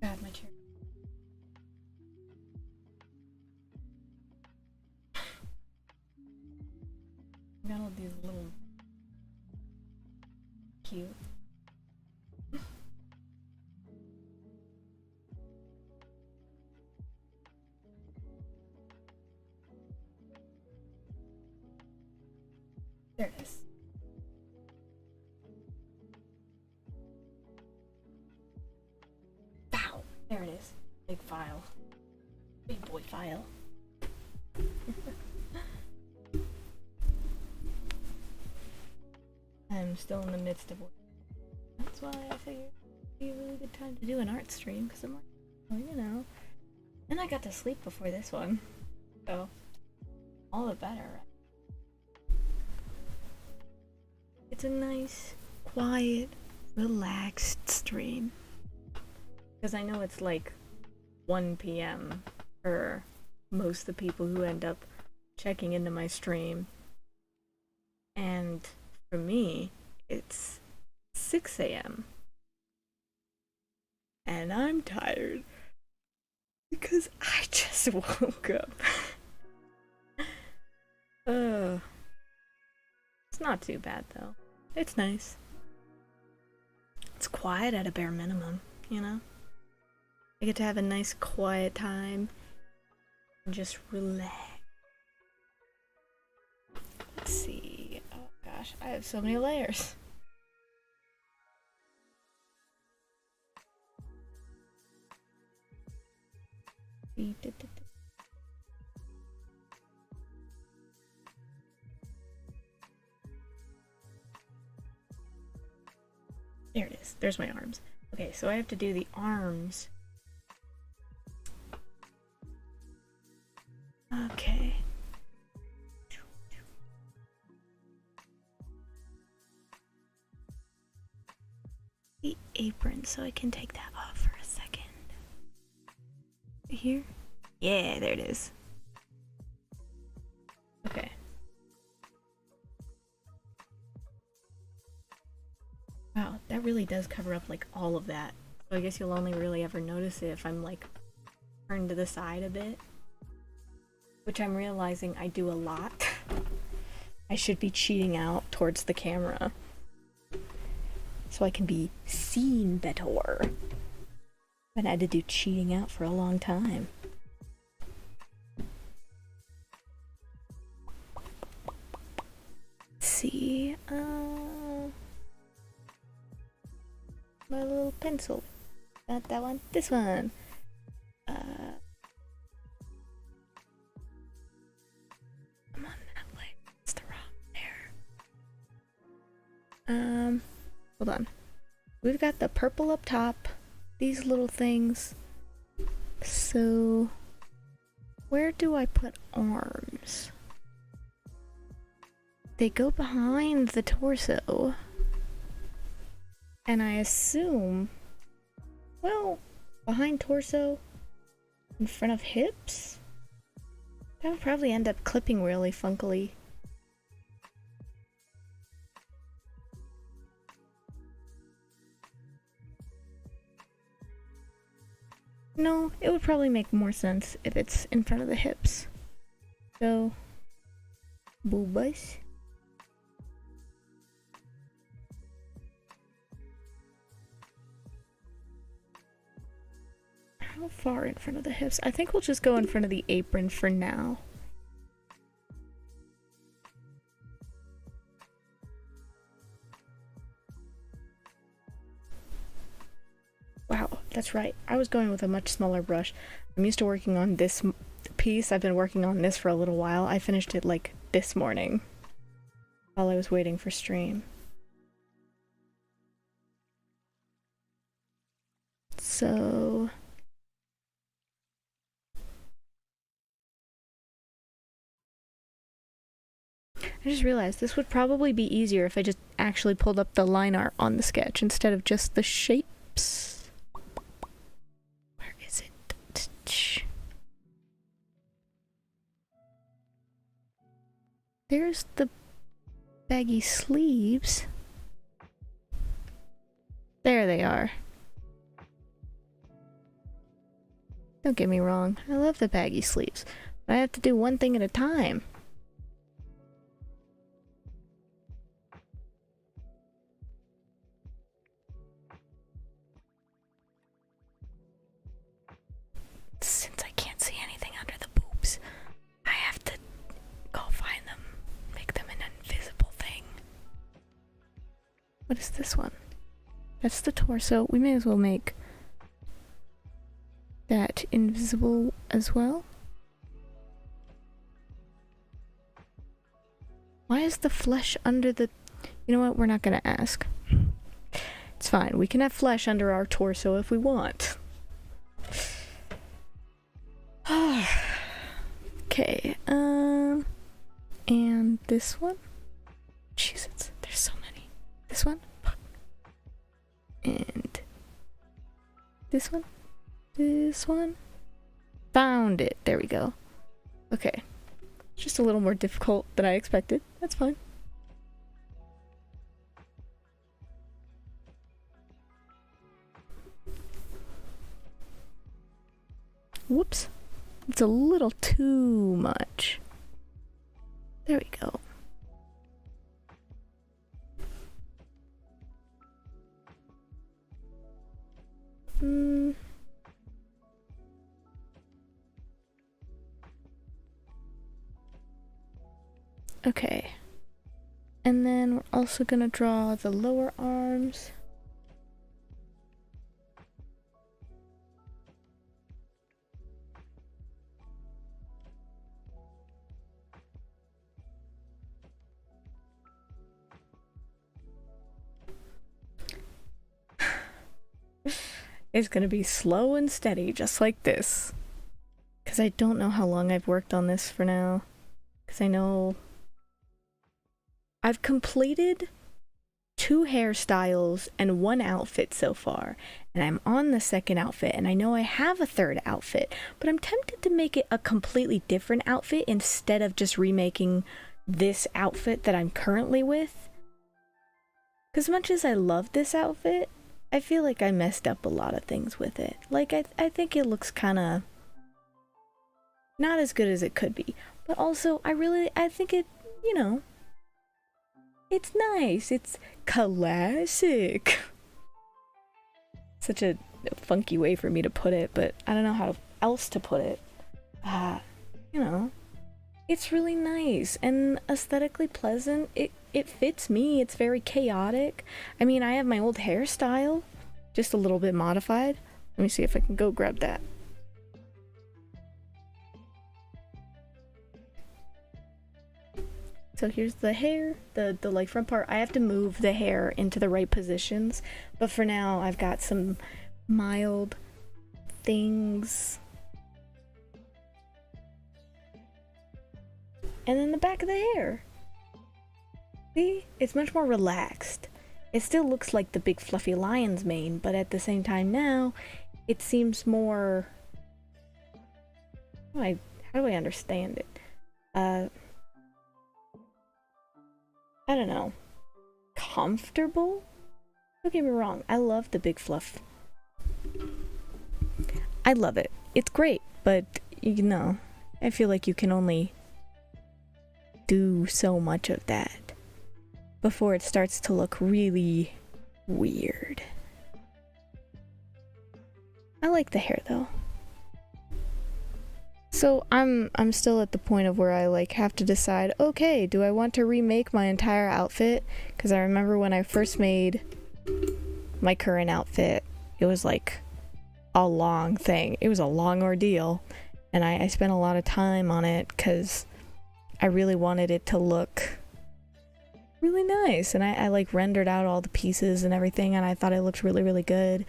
Grab my chair. Got all these little cute. There it is. Bow! There it is. Big file. Big boy file. I'm still in the midst of work. That's why I figured it'd be a really good time to do an art stream, because I'm like, well, you know. And I got to sleep before this one. So, all the better. It's a nice, quiet, relaxed stream. Because I know it's like 1 p.m. for most of the people who end up checking into my stream. And for me, it's 6 a.m. And I'm tired because I just woke up. It's not too bad though. It's nice. It's quiet at a bare minimum, you know? I get to have a nice quiet time and just relax. Let's see. Oh gosh, I have so many layers. There it is. There's my arms. Okay, so I have to do the arms. Okay. The apron, so I can take that off for a second. Here? Yeah, there it is. Okay. Wow, that really does cover up like all of that. So I guess you'll only really ever notice it if I'm like turned to the side a bit. Which I'm realizing I do a lot. I should be cheating out towards the camera so I can be seen better. I've had to do cheating out for a long time. Let's see, my little pencil. Not that one, this one. I'm on that way. It's the wrong there. Hold on. We've got the purple up top, these little things. So, where do I put arms? they go behind the torso. And I assume, well, behind torso, in front of hips? That would probably end up clipping really funkily. No, it would probably make more sense if it's in front of the hips. So, boobas. How far in front of the hips? I think we'll just go in front of the apron for now. Wow, that's right. I was going with a much smaller brush. I'm used to working on this piece. I've been working on this for a little while. I finished it like this morning while I was waiting for stream. So... I just realized this would probably be easier if I just actually pulled up the line art on the sketch instead of just the shapes. Where is it? There's the baggy sleeves. There they are. Don't get me wrong, I love the baggy sleeves, but I have to do one thing at a time. Since I can't see anything under the boobs, I have to go find them, make them an invisible thing. What is this one? That's the torso. We may as well make that invisible as well. Why is the flesh under the... You know what? We're not gonna ask. It's fine. We can have flesh under our torso if we want. Okay, and this one? Jesus, there's so many. This one? And this one? This one? Found it. There we go. Okay. Just a little more difficult than I expected. That's fine. Whoops. It's a little too much. There we go. Okay. And then we're also gonna draw the lower arms. It's gonna be slow and steady, just like this. Because I don't know how long I've worked on this for now. Because I know... I've completed 2 hairstyles and 1 outfit so far. And I'm on the second outfit, and I know I have a third outfit. But I'm tempted to make it a completely different outfit instead of just remaking this outfit that I'm currently with. Because much as I love this outfit, I feel like I messed up a lot of things with it. Like, I think it looks kind of not as good as it could be. But also, I think it, you know, it's nice. It's classic. Such a funky way for me to put it, but I don't know how else to put it. You know, it's really nice and aesthetically pleasant. It fits me. It's very chaotic. I mean, I have my old hairstyle, just a little bit modified. Let me see if I can go grab that. So here's the hair, the like front part. I have to move the hair into the right positions, but for now I've got some mild things. And then the back of the hair. See? It's much more relaxed. It still looks like the big fluffy lion's mane, but at the same time now, it seems more... how do I understand it? I don't know. Comfortable? Don't get me wrong, I love the big fluff. I love it. It's great, but, you know, I feel like you can only do so much of that before it starts to look really weird. I like the hair, though. So I'm still at the point of where I like have to decide, okay, do I want to remake my entire outfit? Because I remember when I first made my current outfit, it was like a long thing. It was a long ordeal, and I spent a lot of time on it because I really wanted it to look really nice, and I like rendered out all the pieces and everything, and I thought it looked really, really good,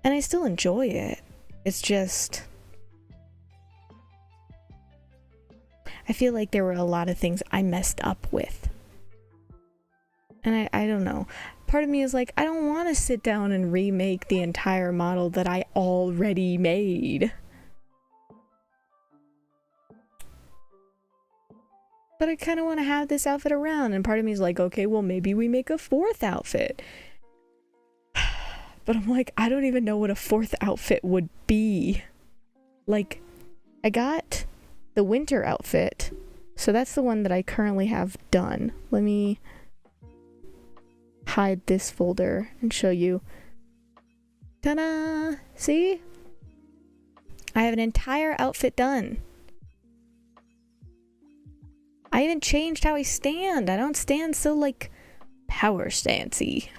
and I still enjoy it. It's just... I feel like there were a lot of things I messed up with. And I don't know. Part of me is like, I don't want to sit down and remake the entire model that I already made. But I kind of want to have this outfit around. And part of me is like, okay, well, maybe we make a fourth outfit. But I'm like, I don't even know what a fourth outfit would be. Like, I got the winter outfit, so that's the one that I currently have done. Let me hide this folder and show you. Ta-da! See? I have an entire outfit done. I even changed how I stand. I don't stand so like power stancy.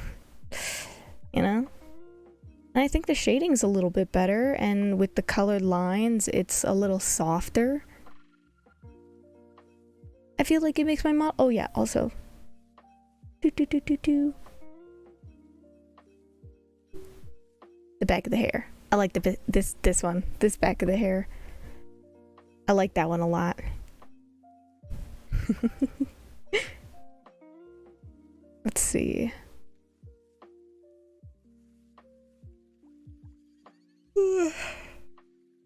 You know? And I think the shading's a little bit better, and with the colored lines, it's a little softer. I feel like it makes my model... Oh yeah, also. The back of the hair. I like this one. This back of the hair. I like that one a lot. Let's see.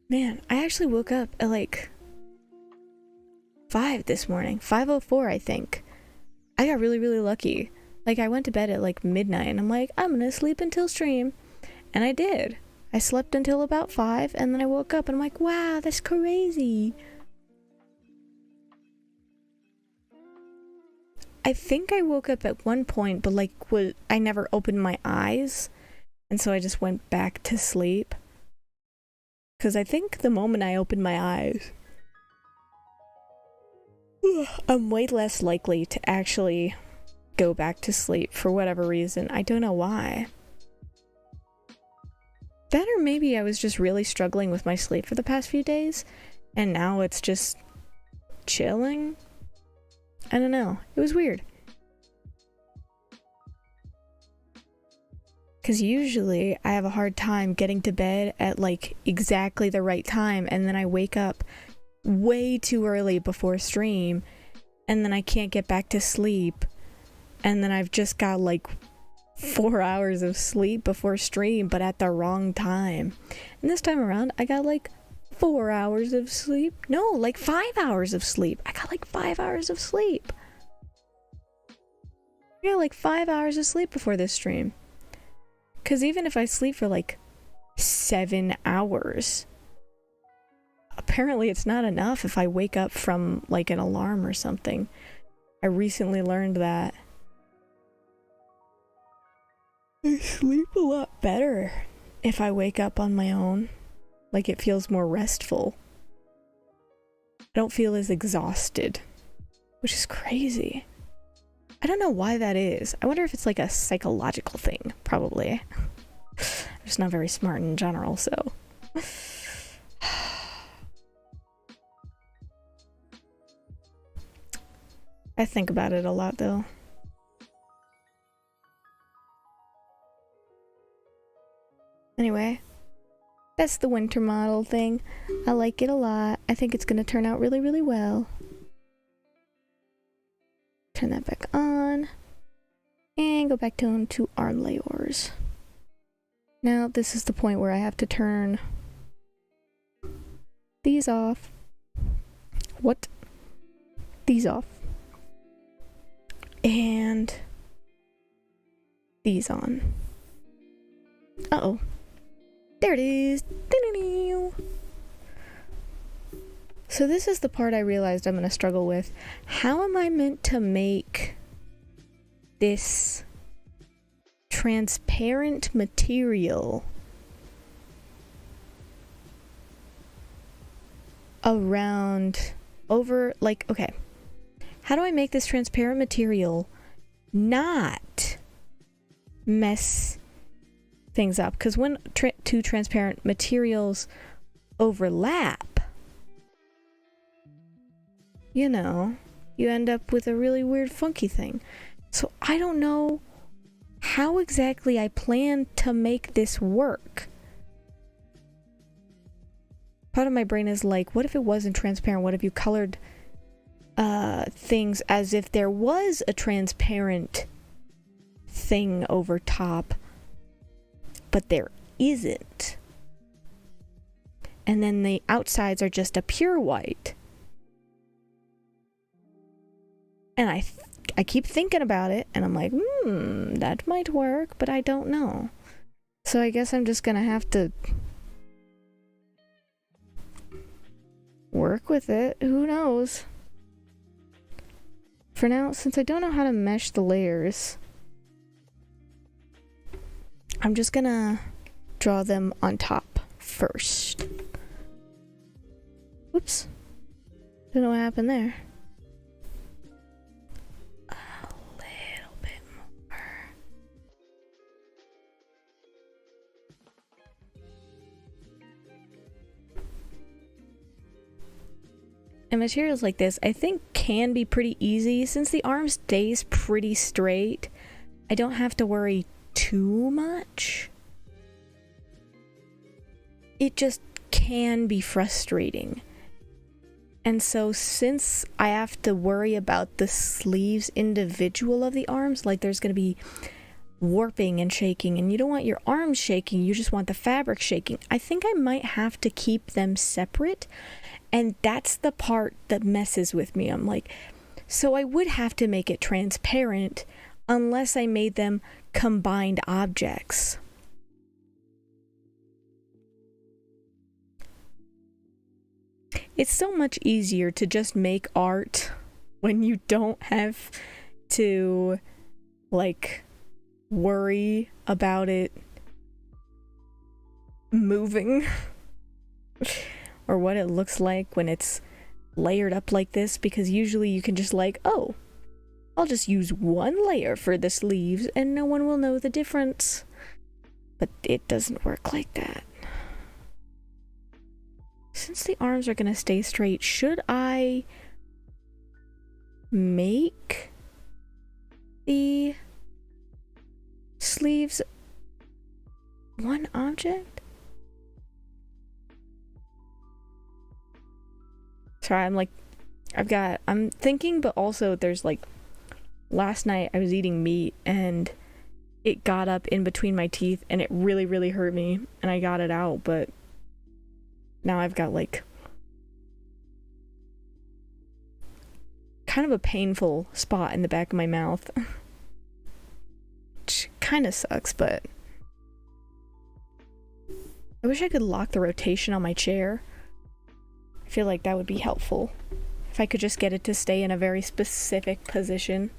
Man, I actually woke up at like 5 this morning. 5:04, I think. I got really, really lucky. Like, I went to bed at like midnight and I'm like, I'm gonna sleep until stream. And I did. I slept until about 5 and then I woke up and I'm like, wow, that's crazy. I think I woke up at one point, but like, I never opened my eyes. And so I just went back to sleep. Because I think the moment I opened my eyes, I'm way less likely to actually go back to sleep for whatever reason. I don't know why. That or maybe I was just really struggling with my sleep for the past few days, and now it's just chilling. I don't know. It was weird. Because usually I have a hard time getting to bed at like exactly the right time, and then I wake up way too early before stream, and then I can't get back to sleep, and then I've just got like 4 hours of sleep before stream, but at the wrong time. And this time around I got like 4 hours of sleep. No, like 5 hours of sleep. I got like 5 hours of sleep. Yeah, like 5 hours of sleep before this stream. Because even if I sleep for like 7 hours, apparently it's not enough if I wake up from like an alarm or something. I recently learned that I sleep a lot better if I wake up on my own. Like, it feels more restful. I don't feel as exhausted, which is crazy. I don't know why that is. I wonder if it's like a psychological thing, probably. I'm just not very smart in general, so... I think about it a lot, though. Anyway, that's the winter model thing. I like it a lot. I think it's gonna turn out really, really well. turn that back on. And go back down to arm layers. Now this is the point where I have to turn these off. What? These off. And these on. Uh-oh. There it is. So this is the part I realized I'm going to struggle with. How am I meant to make this transparent material like, okay. How do I make this transparent material not mess things up? Because when two transparent materials overlap, you know, you end up with a really weird, funky thing. So I don't know how exactly I plan to make this work. Part of my brain is like, what if it wasn't transparent? What if you colored things as if there was a transparent thing over top, but there isn't? And then the outsides are just a pure white. And I keep thinking about it, and I'm like, that might work, but I don't know. So I guess I'm just gonna have to work with it. Who knows? For now, since I don't know how to mesh the layers, I'm just gonna draw them on top first. Whoops. Don't know what happened there. A little bit more. And materials like this, I think, can be pretty easy. Since the arm stays pretty straight, I don't have to worry too much. It just can be frustrating. And so since I have to worry about the sleeves individual of the arms, like there's going to be warping and shaking, and you don't want your arms shaking, you just want the fabric shaking, I think I might have to keep them separate. And that's the part that messes with me. I'm like, so I would have to make it transparent unless I made them combined objects. It's so much easier to just make art when you don't have to, like, worry about it moving. Or what it looks like when it's layered up like this, because usually you can just like, oh, I'll just use one layer for the sleeves and no one will know the difference. But it doesn't work like that. Since the arms are gonna stay straight, should I make the sleeves one object? Sorry, I'm thinking, but also there's like, last night I was eating meat and it got up in between my teeth and it really, really hurt me and I got it out, but now I've got like kind of a painful spot in the back of my mouth. Which kind of sucks, but I wish I could lock the rotation on my chair. I feel like that would be helpful if I could just get it to stay in a very specific position.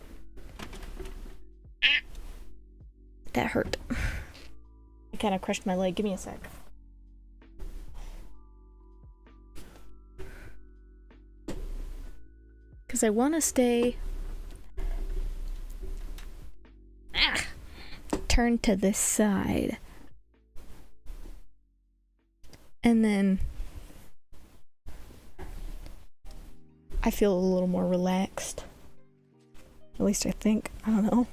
That hurt. I kind of crushed my leg. Give me a sec. Because I want to stay turned to this side. And then I feel a little more relaxed. At least I think. I don't know.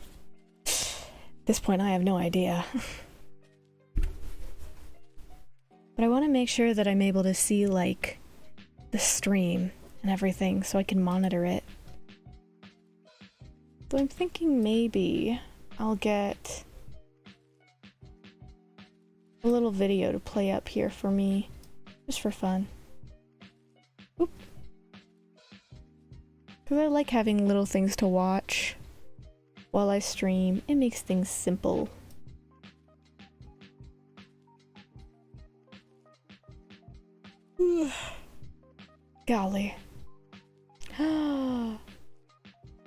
At this point, I have no idea. But I want to make sure that I'm able to see, like, the stream and everything so I can monitor it. So I'm thinking maybe I'll get a little video to play up here for me, just for fun. Oop. Because I like having little things to watch while I stream. It makes things simple. Golly.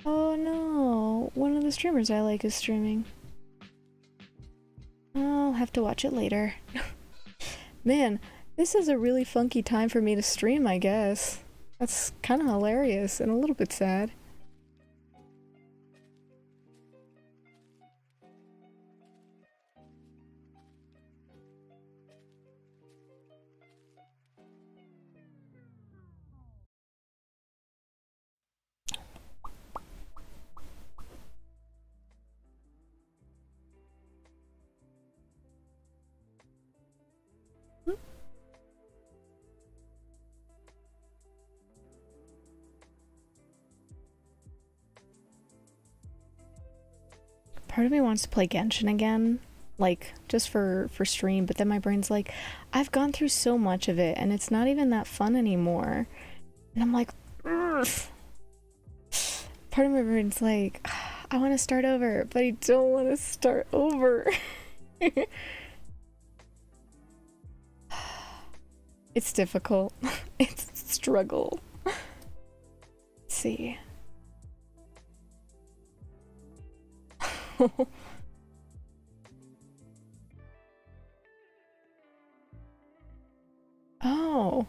Oh no, one of the streamers I like is streaming. I'll have to watch it later. Man, this is a really funky time for me to stream, I guess. That's kind of hilarious and a little bit sad. Part of me wants to play Genshin again, like, just for stream, but then my brain's like, I've gone through so much of it, and it's not even that fun anymore. And I'm like, ugh. Part of my brain's like, I want to start over, but I don't want to start over. It's difficult. It's a struggle. Let's see. Oh.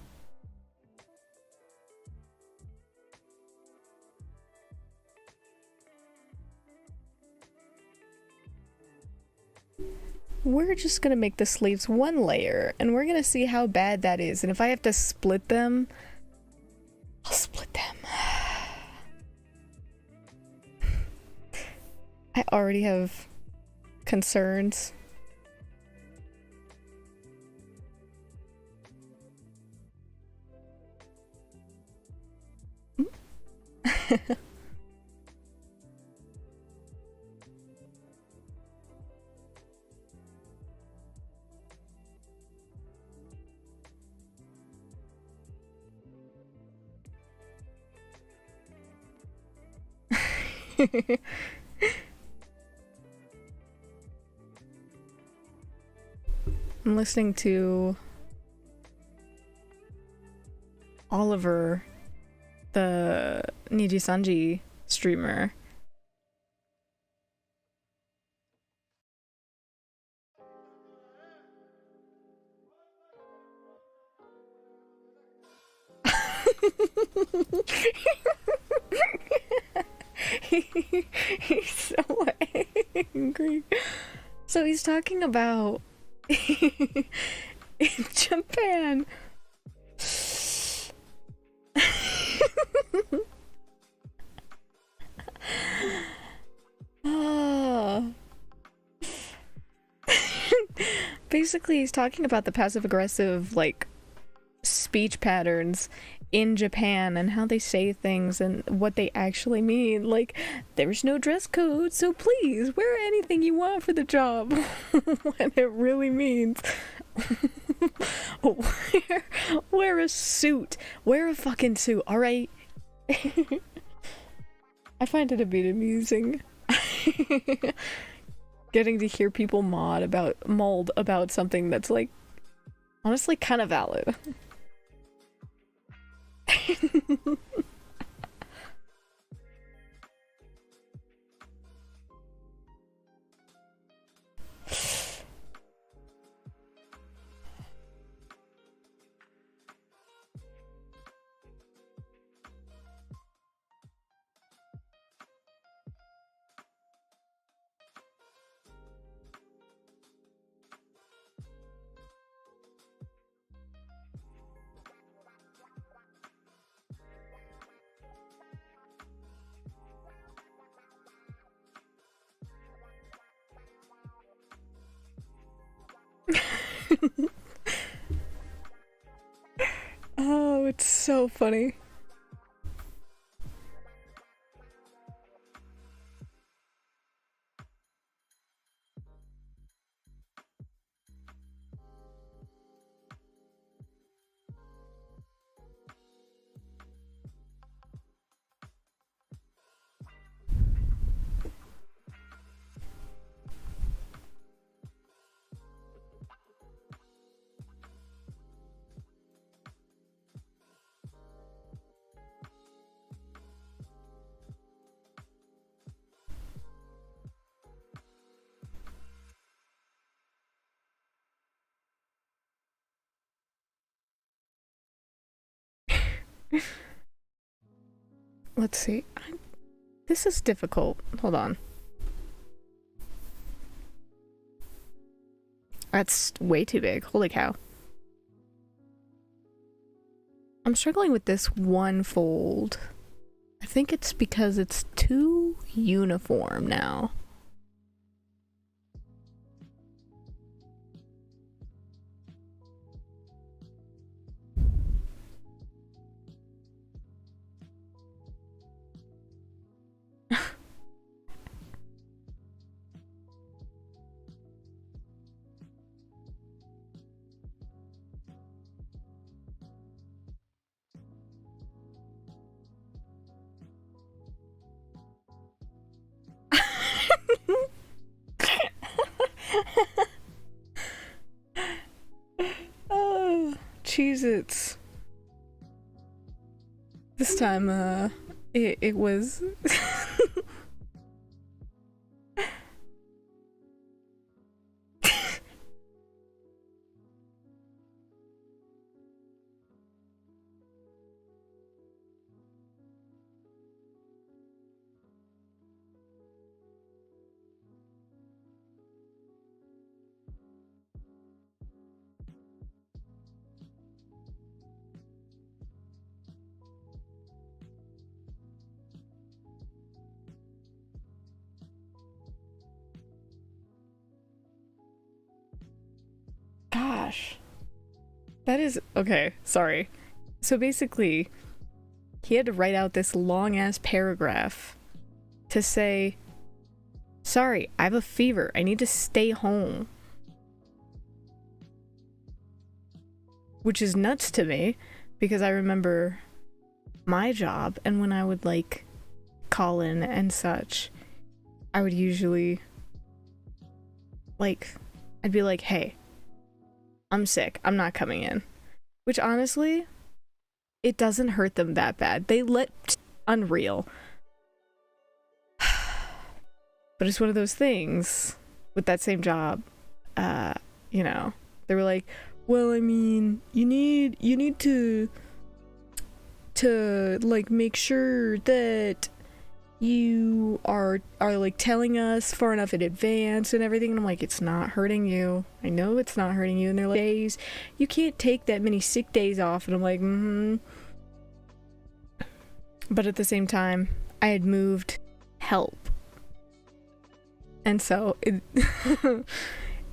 We're just gonna make the sleeves one layer, and we're gonna see how bad that is. And if I have to split them, I'll split them. I already have concerns. I'm listening to Oliver, the Nijisanji streamer. He's so angry. So he's talking about in Japan. Oh. Basically, he's talking about the passive-aggressive, like, speech patterns in Japan and how they say things and what they actually mean. Like, there's no dress code, so please wear anything you want for the job. What it really means. Wear a suit. Wear a fucking suit, alright? I find it a bit amusing. Getting to hear people maul about something that's, like, honestly kind of valid. Oh, it's so funny. let's see. This is difficult. Hold on. That's way too big. Holy cow. I'm struggling with this one fold. I think it's because it's too uniform now. Oh, Cheez-Its. This time, it was... Gosh. That is... Okay, sorry. So basically, he had to write out this long-ass paragraph to say, sorry, I have a fever. I need to stay home. Which is nuts to me, because I remember my job, and when I would, like, call in and such, I would usually, like, I'd be like, hey, I'm sick. I'm not coming in. Which, honestly, it doesn't hurt them that bad. They let... Unreal. But it's one of those things with that same job, you know, they were like, well, I mean, you need to like make sure that you are like telling us far enough in advance and everything. And I'm like, it's not hurting you. I know it's not hurting you. And they're like, days, you can't take that many sick days off. And I'm like, But at the same time, I had moved help. And so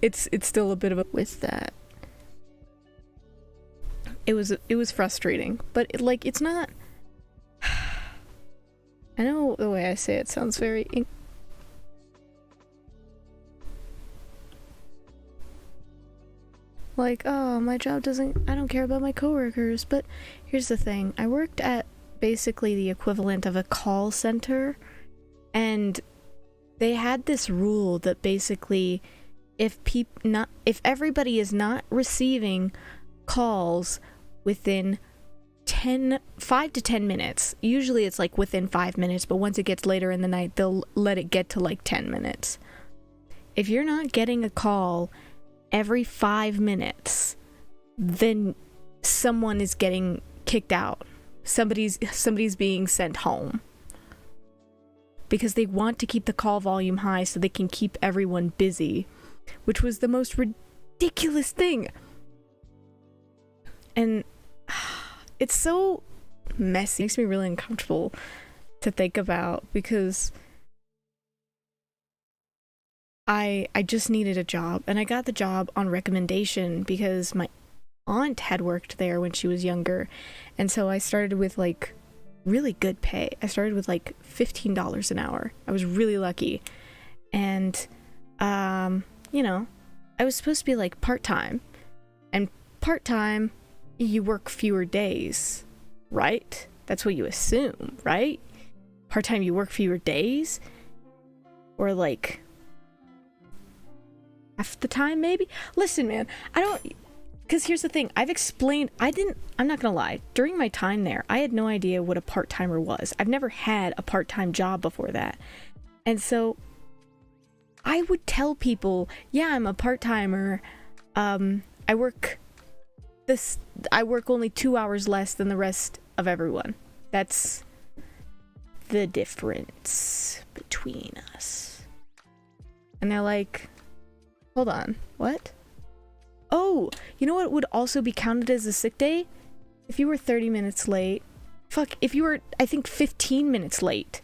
it's still a bit of a with that. It was frustrating, but it's not. I know the way I say it sounds very like, oh, my job doesn't, I don't care about my coworkers. But here's the thing, I worked at basically the equivalent of a call center, and they had this rule that basically if everybody is not receiving calls within 5 to 10 minutes, usually it's like within 5 minutes, but once it gets later in the night, they'll let it get to like 10 minutes. If you're not getting a call every 5 minutes, then someone is getting kicked out. Somebody's being sent home. Because they want to keep the call volume high so they can keep everyone busy, which was the most ridiculous thing. And it's so messy. It makes me really uncomfortable to think about, because I just needed a job, and I got the job on recommendation because my aunt had worked there when she was younger. And so I started with like really good pay. I started with like $15 an hour. I was really lucky. And you know, I was supposed to be like part-time, and part-time you work fewer days, right? That's what you assume, right? Part-time you work fewer days, or like half the time maybe. Listen, man, I don't, because here's the thing, I'm not gonna lie, during my time there, I had no idea what a part-timer was. I've never had a part-time job before that. And so I would tell people, yeah, I'm a part-timer. I work only 2 hours less than the rest of everyone. That's the difference between us? And they're like, hold on, what? Oh, you know what would also be counted as a sick day? If you were 30 minutes late, if you were, I think, 15 minutes late,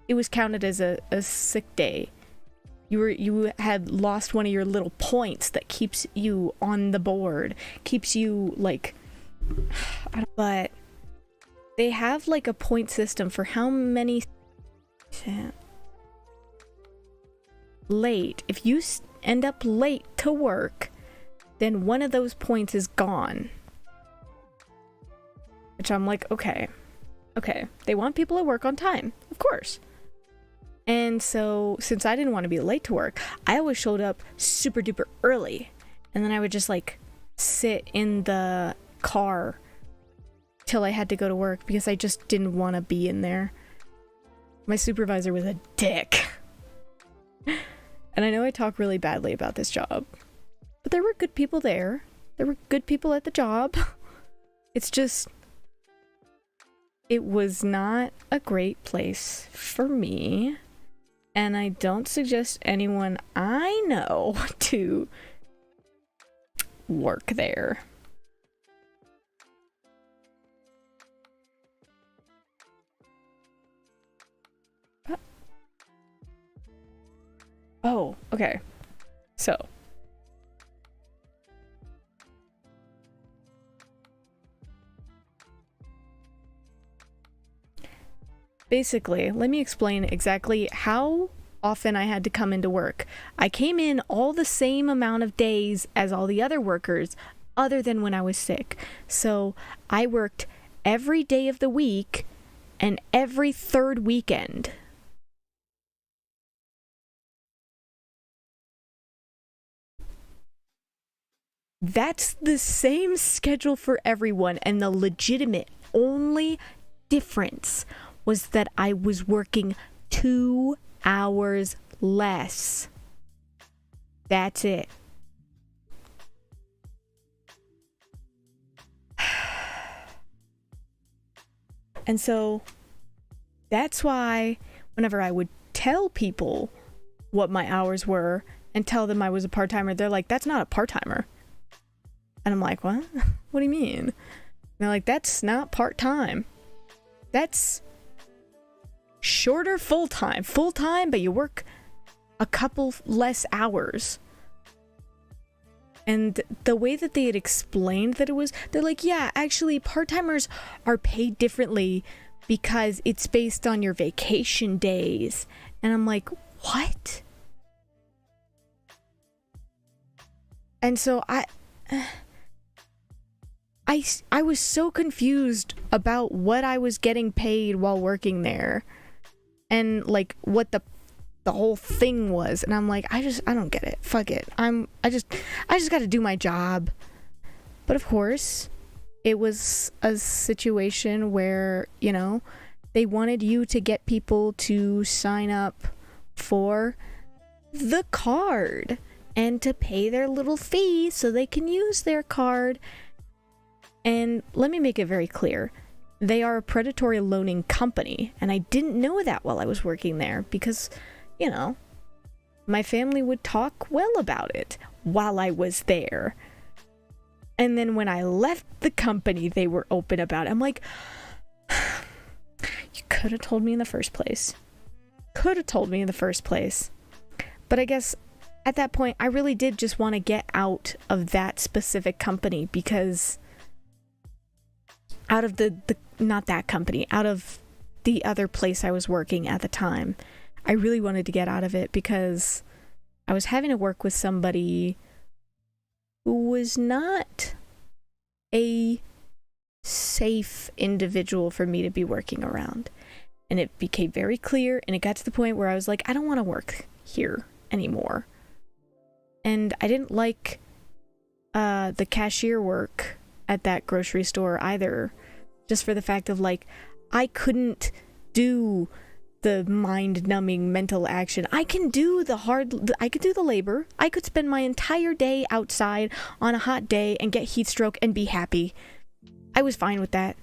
it was counted as a sick day. You had lost one of your little points that keeps you on the board, keeps you, like, but they have, like, a point system for how many late. If you end up late to work, then one of those points is gone. Which I'm like, okay. They want people to work on time, of course. And so, since I didn't want to be late to work, I always showed up super duper early. And then I would just, like, sit in the car till I had to go to work because I just didn't want to be in there. My supervisor was a dick. And I know I talk really badly about this job, but there were good people there. There were good people at the job. It's just, it was not a great place for me. And I don't suggest anyone I know to work there. Oh, okay. So. Basically, let me explain exactly how often I had to come into work. I came in all the same amount of days as all the other workers, other than when I was sick. So I worked every day of the week and every third weekend. That's the same schedule for everyone, and the legitimate only difference was that I was working 2 hours less. That's it. And so that's why whenever I would tell people what my hours were and tell them I was a part-timer, they're like, that's not a part-timer. And I'm like, what? What do you mean? And they're like, that's not part-time. That's shorter full-time. Full-time, but you work a couple less hours. And the way that they had explained that it was, they're like, yeah, actually, part-timers are paid differently because it's based on your vacation days. And I'm like, what? And so I was so confused about what I was getting paid while working there and like what the whole thing was. And I'm like, I don't get it. Fuck it. I just got to do my job. But of course, it was a situation where, you know, they wanted you to get people to sign up for the card and to pay their little fee so they can use their card. And let me make it very clear. They are a predatory loaning company, and I didn't know that while I was working there because, you know, my family would talk well about it while I was there. And then when I left the company, they were open about it. I'm like, you could have told me in the first place. But I guess at that point, I really did just want to get out of that specific company because out of not that company, out of the other place I was working at the time, I really wanted to get out of it because I was having to work with somebody who was not a safe individual for me to be working around. And it became very clear, and it got to the point where I was like, I don't want to work here anymore. And I didn't like the cashier work at that grocery store either, just for the fact of like, I couldn't do the mind-numbing mental action. I can do the labor. I could spend my entire day outside on a hot day and get heat stroke and be happy. I was fine with that.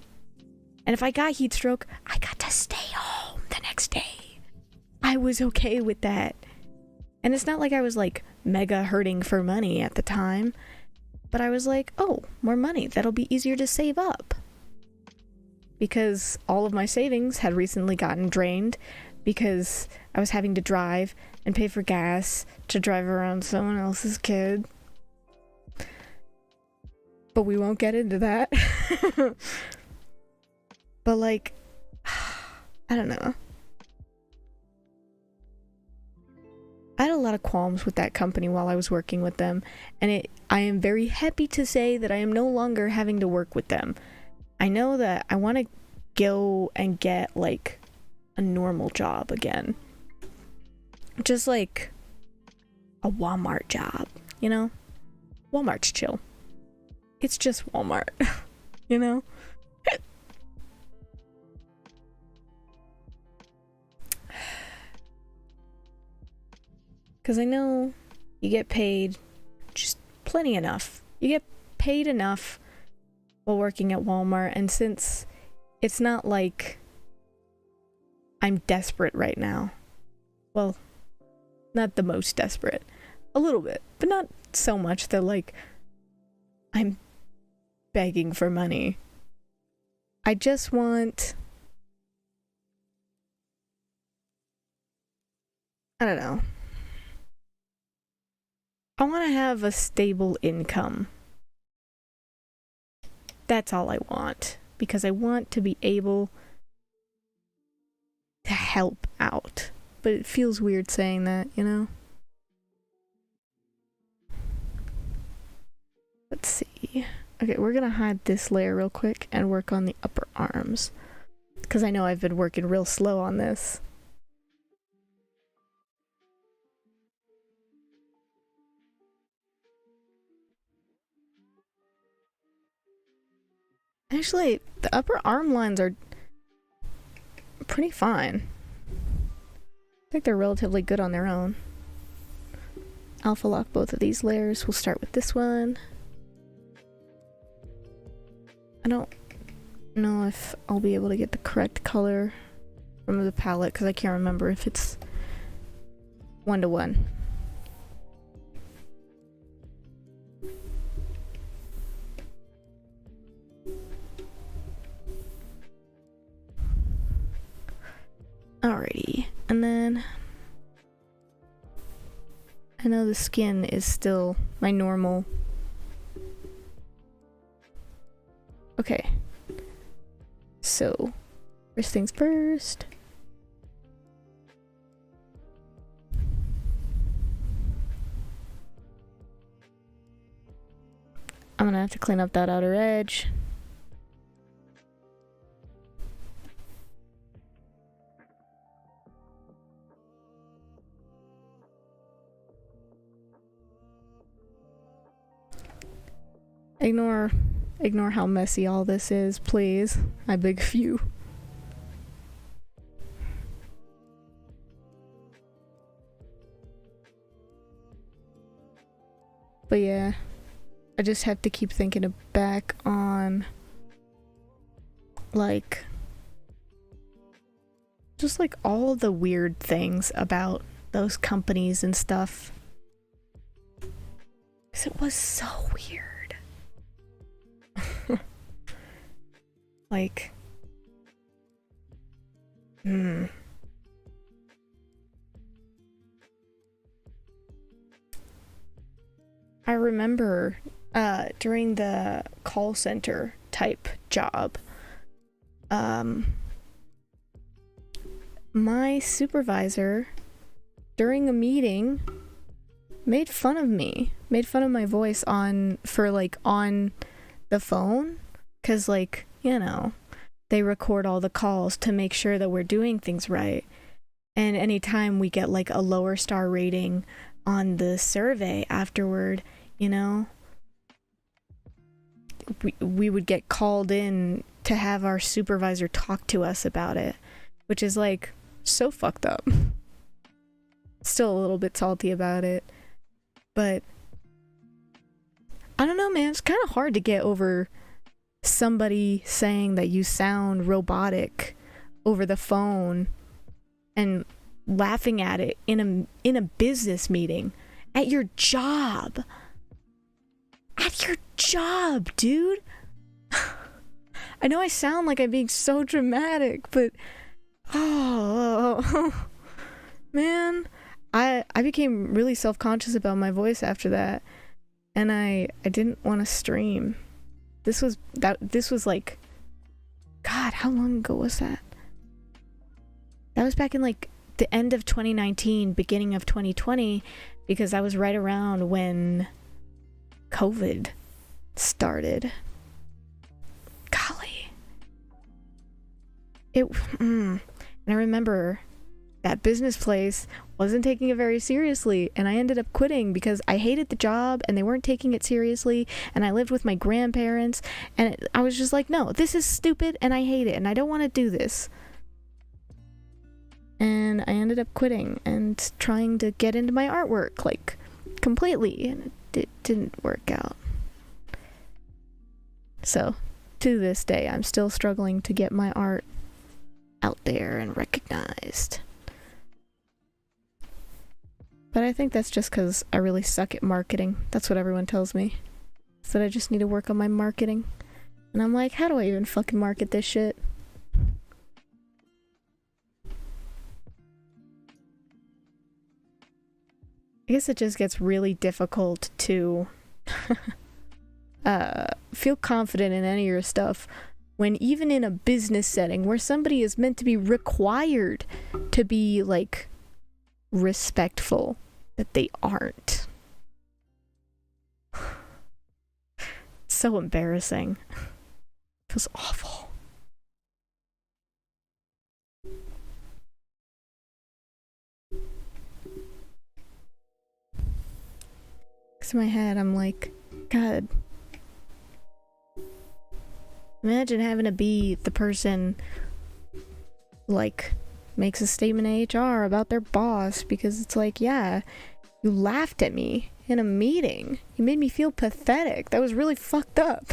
And if I got heat stroke, I got to stay home the stay. I was okay with that. And it's not like I was like mega hurting for money at the time, but I was like, oh, more money. That'll be easier to save up. Because all of my savings had recently gotten drained because I was having to drive and pay for gas to drive around someone else's kid. But we won't get into that. But like, I don't know. I had a lot of qualms with that company while I was working with them, and I am very happy to say that I am no longer having to work with them. I know that I want to go and get like a normal job again. Just like a Walmart job, you know? Walmart's chill. It's just Walmart, you know? Because I know you get paid just plenty enough. You get paid enough while working at Walmart, and since it's not like I'm desperate right now. Well, not the most desperate. A little bit, but not so much that like I'm begging for money. I just want... I don't know. I want to have a stable income. That's all I want. Because I want to be able to help out. But it feels weird saying that, you know? Let's see. Okay, we're gonna hide this layer real quick and work on the upper arms. Because I know I've been working real slow on this. Actually, the upper arm lines are pretty fine. I think they're relatively good on their own. Alpha lock both of these layers. We'll start with this one. I don't know if I'll be able to get the correct color from the palette because I can't remember if it's 1-to-1. Alrighty, and then I know the skin is still my normal. Okay, so first things first. I'm gonna have to clean up that outer edge. Ignore how messy all this is, please. I beg of you. But yeah, I just have to keep thinking back on, like, just like all the weird things about those companies and stuff. 'Cause it was so weird. Like, I remember during the call center type job, my supervisor during a meeting made fun of me, made fun of my voice on the phone, because like, you know, they record all the calls to make sure that we're doing things right, and anytime we get like a lower star rating on the survey afterward, you know, we would get called in to have our supervisor talk to us about it, which is like so fucked up. Still a little bit salty about it, but I don't know, man, it's kind of hard to get over somebody saying that you sound robotic over the phone and laughing at it in a business meeting at your job. At your job, dude. I know I sound like I'm being so dramatic, but oh man, I became really self-conscious about my voice after that, and I didn't want to stream. This was like, God, how long ago was that? That was back in like the end of 2019, beginning of 2020, because that was right around when COVID started. Golly. And I remember that business place wasn't taking it very seriously, and I ended up quitting because I hated the job and they weren't taking it seriously, and I lived with my grandparents, and I was just like, no, this is stupid and I hate it and I don't want to do this. And I ended up quitting and trying to get into my artwork, like, completely, and it didn't work out. So, to this day, I'm still struggling to get my art out there and recognized. But I think that's just because I really suck at marketing. That's what everyone tells me. So I just need to work on my marketing. And I'm like, how do I even fucking market this shit? I guess it just gets really difficult to feel confident in any of your stuff when even in a business setting where somebody is meant to be required to be, like, respectful, that they aren't. It's so embarrassing. It feels awful. In my head, I'm like, God, imagine having to be the person, like, makes a statement to HR about their boss, because it's like, yeah, you laughed at me in a meeting. You made me feel pathetic. That was really fucked up.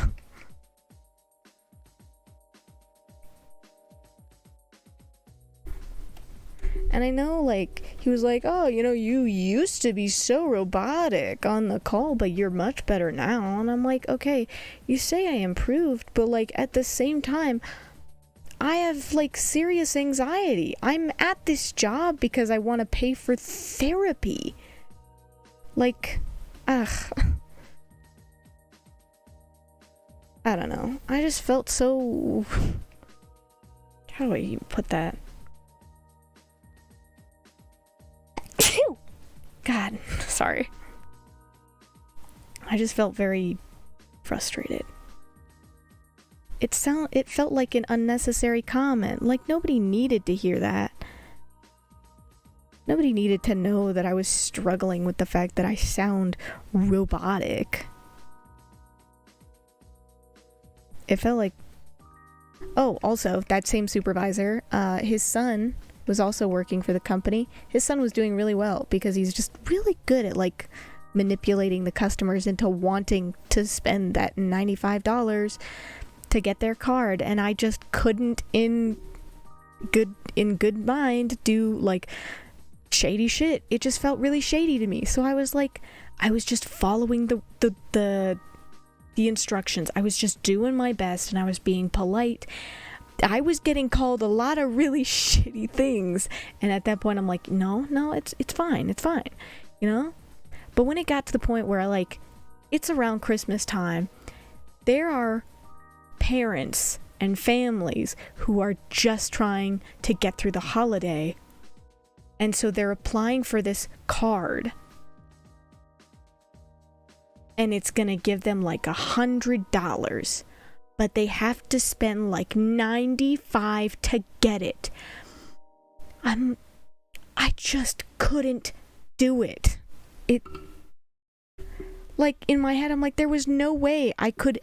And I know, like, he was like, oh, you know, you used to be so robotic on the call, but you're much better now. And I'm like, okay, you say I improved, but, like, at the same time, I have, like, serious anxiety. I'm at this job because I want to pay for therapy. Like, ugh. I don't know. I just felt so... How do I even put that? God, sorry. I just felt very frustrated. It felt like an unnecessary comment. Like, nobody needed to hear that. Nobody needed to know that I was struggling with the fact that I sound robotic. It felt like... Oh, also, that same supervisor, his son was also working for the company. His son was doing really well because he's just really good at, like, manipulating the customers into wanting to spend that $95 to get their card, and I just couldn't in good mind do, like, shady shit. It just felt really shady to me. So I was like, I was just following the instructions. I was just doing my best and I was being polite. I was getting called a lot of really shitty things, and at that point I'm like, no, it's fine, you know? But when it got to the point where, like, it's around Christmas time, there are parents and families who are just trying to get through the holiday, and so they're applying for this card, and it's gonna give them like $100, but they have to spend like $95 to get it. I just couldn't do it. Like, in my head, I'm like, there was no way I could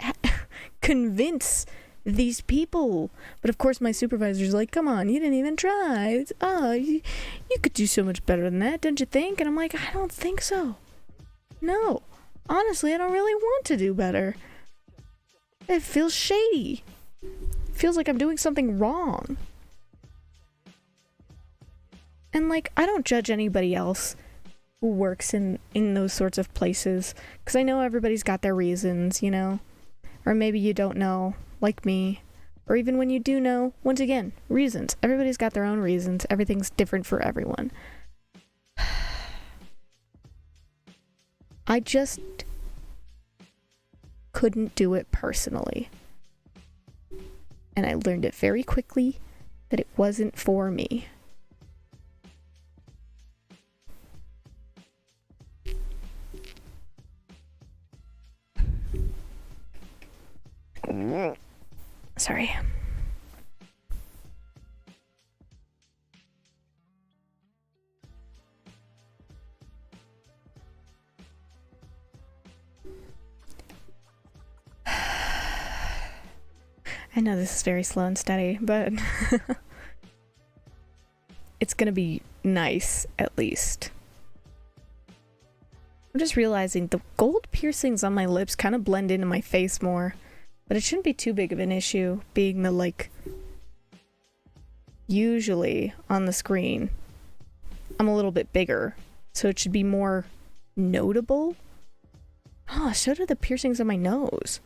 convince these people. But of course my supervisor's like, come on, you didn't even try. You could do so much better than that, don't you think? And I'm like, I don't think so. No, honestly, I don't really want to do better. It feels shady. It feels like I'm doing something wrong. And like, I don't judge anybody else who works in those sorts of places, because I know everybody's got their reasons, you know? Or maybe you don't know, like me. Or even when you do know, once again, reasons. Everybody's got their own reasons. Everything's different for everyone. I just couldn't do it personally. And I learned it very quickly that it wasn't for me. Sorry. I know this is very slow and steady, but it's gonna be nice, at least. I'm just realizing the gold piercings on my lips kind of blend into my face more, but it shouldn't be too big of an issue, being that, like, usually on the screen, I'm a little bit bigger, so it should be more notable. Oh, so do the piercings on my nose.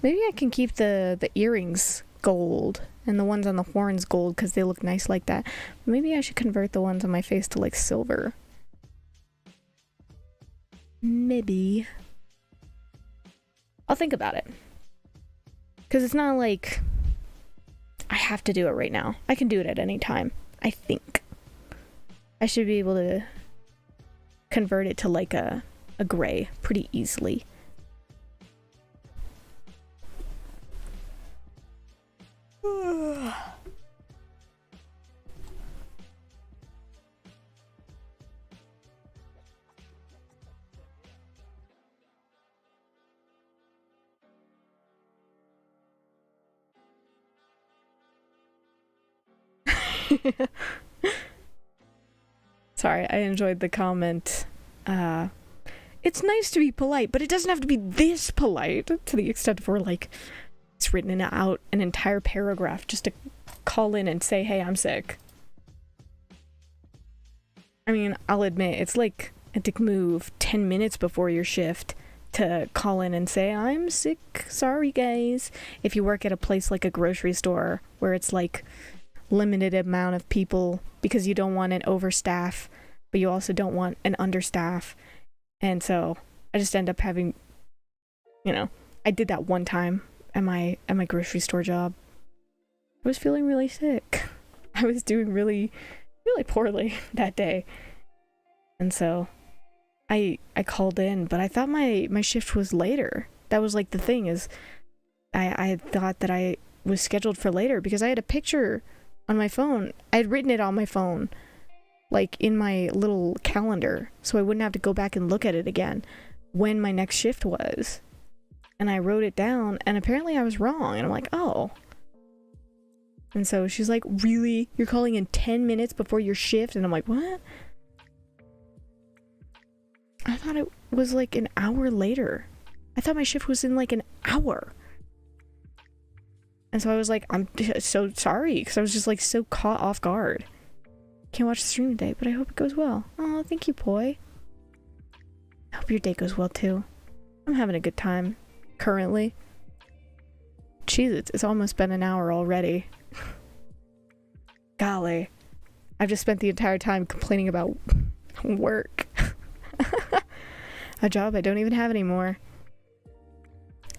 Maybe I can keep the earrings gold and the ones on the horns gold because they look nice like that. Maybe I should convert the ones on my face to like silver. Maybe. I'll think about it. Because it's not like I have to do it right now. I can do it at any time, I think. I should be able to convert it to like a gray pretty easily. Sorry, I enjoyed the comment. It's nice to be polite, but it doesn't have to be this polite, to the extent where, like, it's written out an entire paragraph just to call in and say, hey, I'm sick. I mean, I'll admit, it's like a dick move 10 minutes before your shift to call in and say, I'm sick, sorry guys. If you work at a place like a grocery store where it's like limited amount of people because you don't want an overstaff, but you also don't want an understaff. And so I just end up having, you know, I did that one time at my grocery store job. I was feeling really sick. I was doing really poorly that day. And so I called in, but I thought my shift was later. That was like the thing, is I had thought that I was scheduled for later because I had a picture on my phone. I had written it on my phone, like in my little calendar, so I wouldn't have to go back and look at it again when my next shift was. And I wrote it down, and apparently I was wrong, and I'm like, oh. And so she's like, really? You're calling in 10 minutes before your shift? And I'm like, what? I thought it was like an hour later. I thought my shift was in like an hour. And so I was like, I'm so sorry, because I was just like so caught off guard. Can't watch the stream today, but I hope it goes well. Oh, thank you, Poi. I hope your day goes well too. I'm having a good time, currently. Jeez, it's almost been an hour already. Golly. I've just spent the entire time complaining about work. A job I don't even have anymore.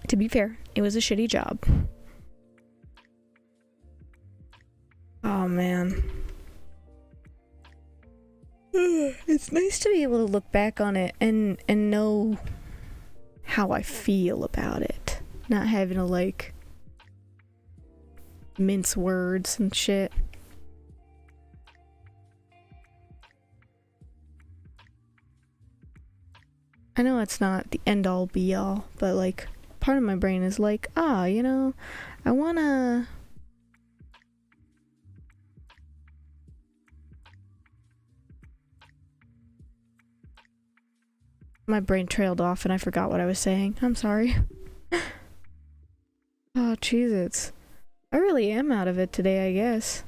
To be fair, it was a shitty job. Oh man. It's nice to be able to look back on it and know how I feel about it. Not having to like mince words and shit. I know it's not the end all be all, but like part of my brain is like, you know, I wanna my brain trailed off and I forgot what I was saying. I'm sorry. Oh, Cheez-Its. I really am out of it today, I guess.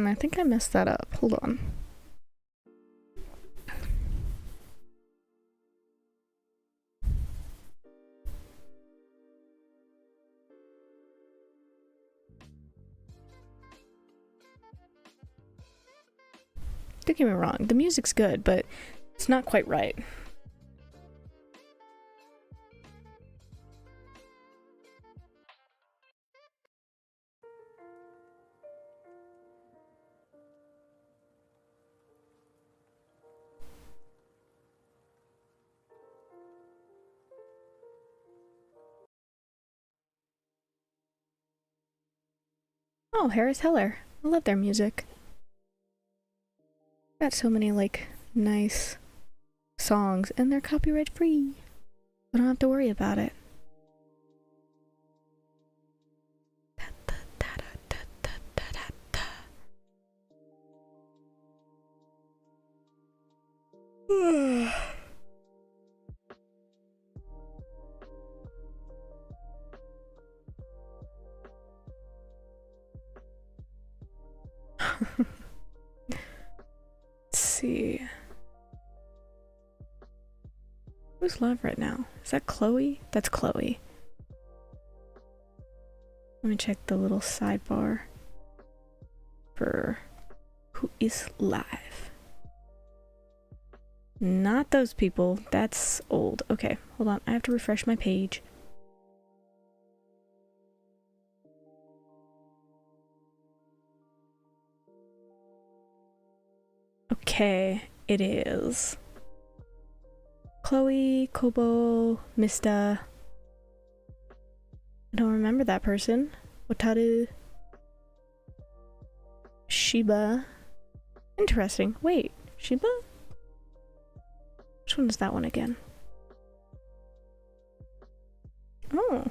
I think I messed that up. Hold on. Don't get me wrong, the music's good, but it's not quite right. Oh, Harris Heller. I love their music. Got so many, like, nice songs, and they're copyright free. I don't have to worry about it. Let's see. Who's live right now? Is that Chloe? That's Chloe. Let me check the little sidebar for who is live. Not those people. That's old. Okay, hold on. I have to refresh my page. Okay, it is Chloe, Kobo, Mista. I don't remember that person. Wataru. Shiba. Interesting. Wait, Shiba? Which one is that one again? Oh.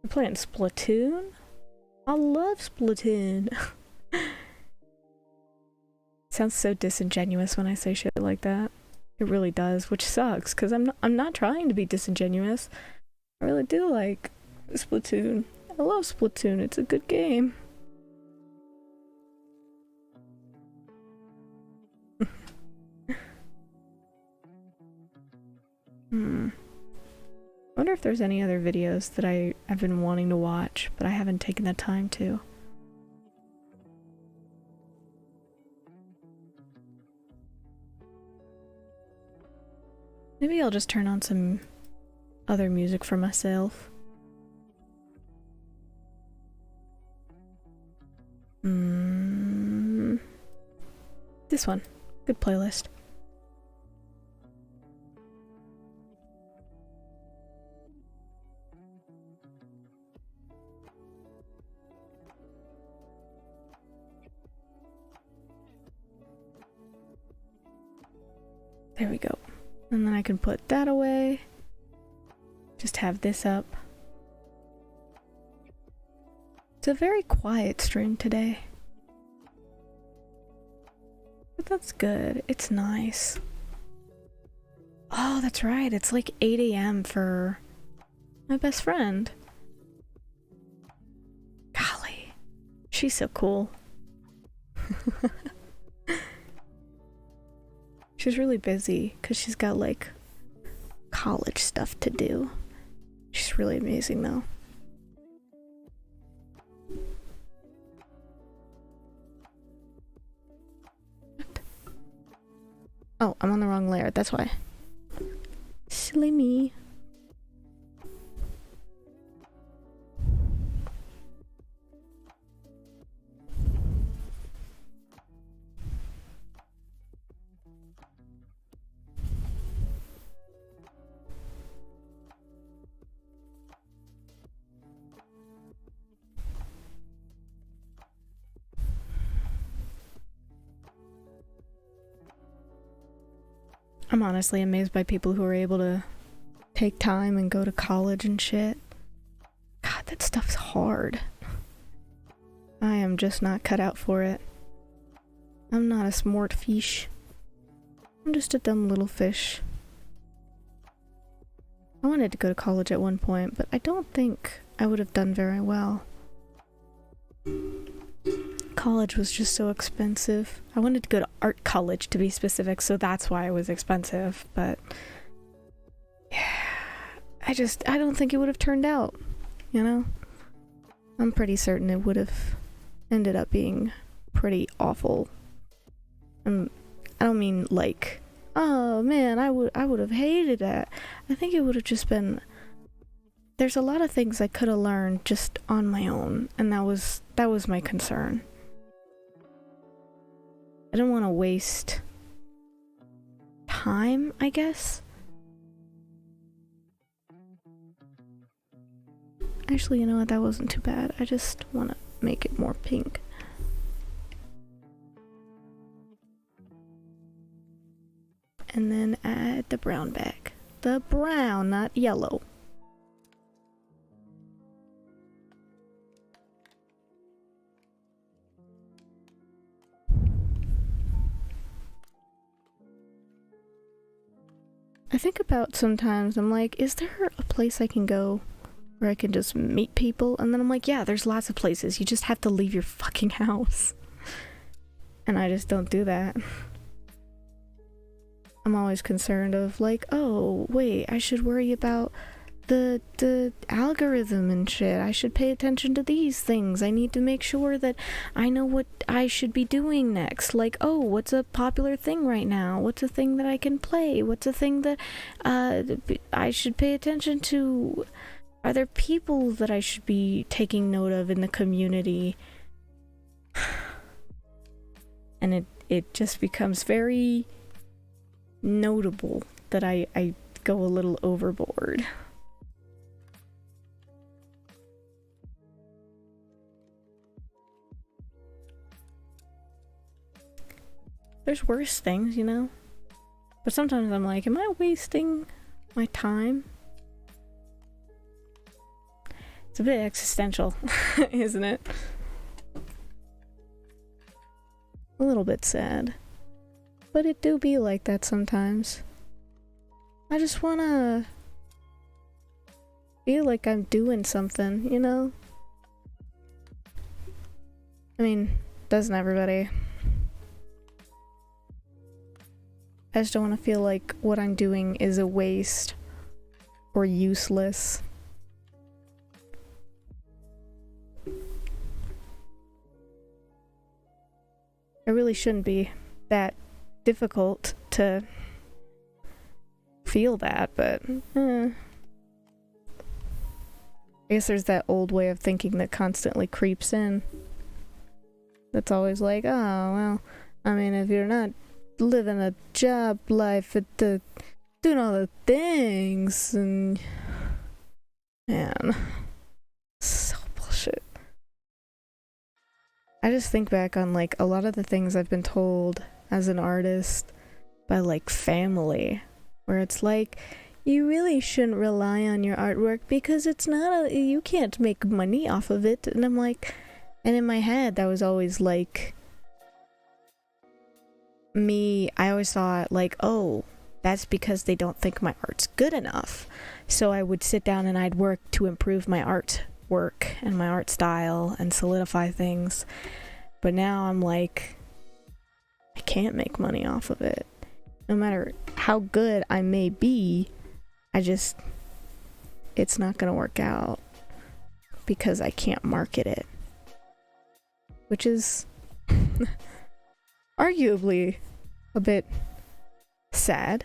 We're playing Splatoon? I love Splatoon. Sounds so disingenuous when I say shit like that. It really does, which sucks, because I'm not trying to be disingenuous. I really do like Splatoon. I love Splatoon, it's a good game. I wonder if there's any other videos that I've been wanting to watch, but I haven't taken the time to. Maybe I'll just turn on some other music for myself. This one. Good playlist. There we go. And then I can put that away. Just have this up. It's a very quiet stream today. But that's good. It's nice. Oh, that's right. It's like 8 AM for my best friend. Golly. She's so cool. She's really busy because she's got like college stuff to do. She's really amazing though. What? Oh, I'm on the wrong layer, that's why. Silly me. I'm honestly amazed by people who are able to take time and go to college and shit. God, that stuff's hard. I am just not cut out for it. I'm not a smart fish. I'm just a dumb little fish. I wanted to go to college at one point, but I don't think I would have done very well. College was just so expensive. I wanted to go to art college, to be specific, so that's why it was expensive, but yeah, I don't think it would have turned out, you know? I'm pretty certain it would have ended up being pretty awful. And I don't mean like, oh man, I would have hated that. I think it would have just been, there's a lot of things I could have learned just on my own, and that was my concern. I didn't want to waste time, I guess. Actually, you know what, that wasn't too bad. I just want to make it more pink. And then add the brown back. The brown, not yellow. I think about sometimes, I'm like, is there a place I can go where I can just meet people? And then I'm like, yeah, there's lots of places. You just have to leave your fucking house. And I just don't do that. I'm always concerned of like, oh, wait, I should worry about the algorithm and shit. I should pay attention to these things. I need to make sure that I know what I should be doing next. Like, oh, what's a popular thing right now? What's a thing that I can play? What's a thing that I should pay attention to? Are there people that I should be taking note of in the community? And it just becomes very notable that I go a little overboard. There's worse things, you know? But sometimes I'm like, am I wasting my time? It's a bit existential, isn't it? A little bit sad. But it do be like that sometimes. I just wanna feel like I'm doing something, you know? I mean, doesn't everybody? I just don't want to feel like what I'm doing is a waste or useless. It really shouldn't be that difficult to feel that, but I guess there's that old way of thinking that constantly creeps in. That's always like, oh, well, I mean, if you're not living a job life at doing all the things, and man, so bullshit. I just think back on like a lot of the things I've been told as an artist by like family, where it's like, you really shouldn't rely on your artwork because it's not you can't make money off of it. And I'm like, and in my head that was always like me, I always thought like, oh, that's because they don't think my art's good enough. So I would sit down and I'd work to improve my artwork and my art style and solidify things. But now I'm like, I can't make money off of it. No matter how good I may be, it's not gonna work out because I can't market it. Which is arguably a bit sad,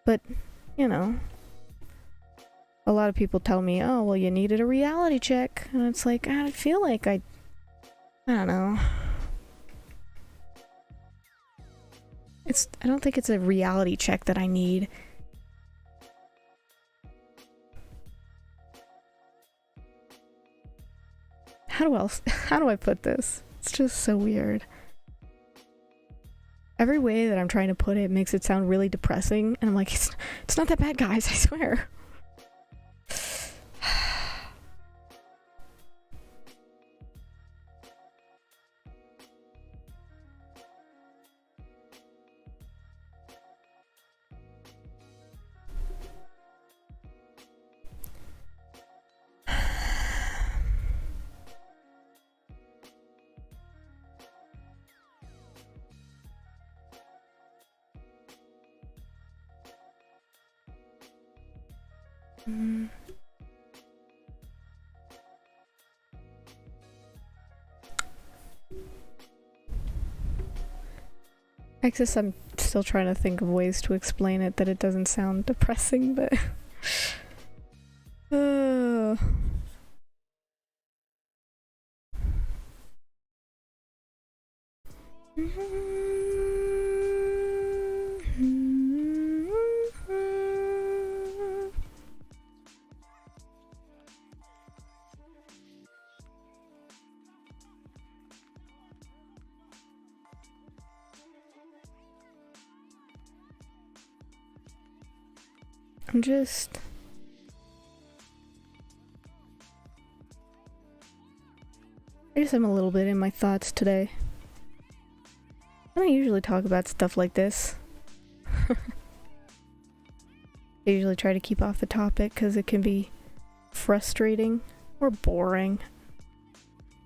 but you know, a lot of people tell me, oh, well, you needed a reality check, and it's like, I feel like I don't know, I don't think it's a reality check that I need. How do I put this? It's just so weird. Every way that I'm trying to put it makes it sound really depressing, and I'm like, it's not that bad, guys, I swear. I guess I'm still trying to think of ways to explain it that it doesn't sound depressing, but I just am a little bit in my thoughts today. I don't usually talk about stuff like this. I usually try to keep off the topic because it can be frustrating or boring.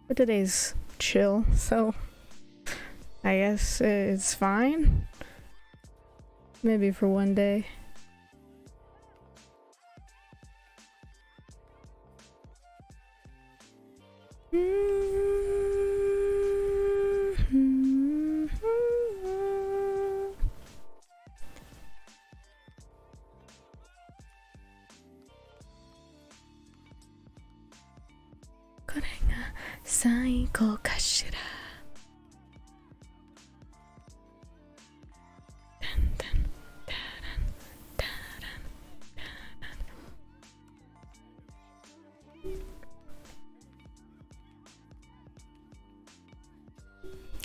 But today's chill, so I guess it's fine. Maybe for one day.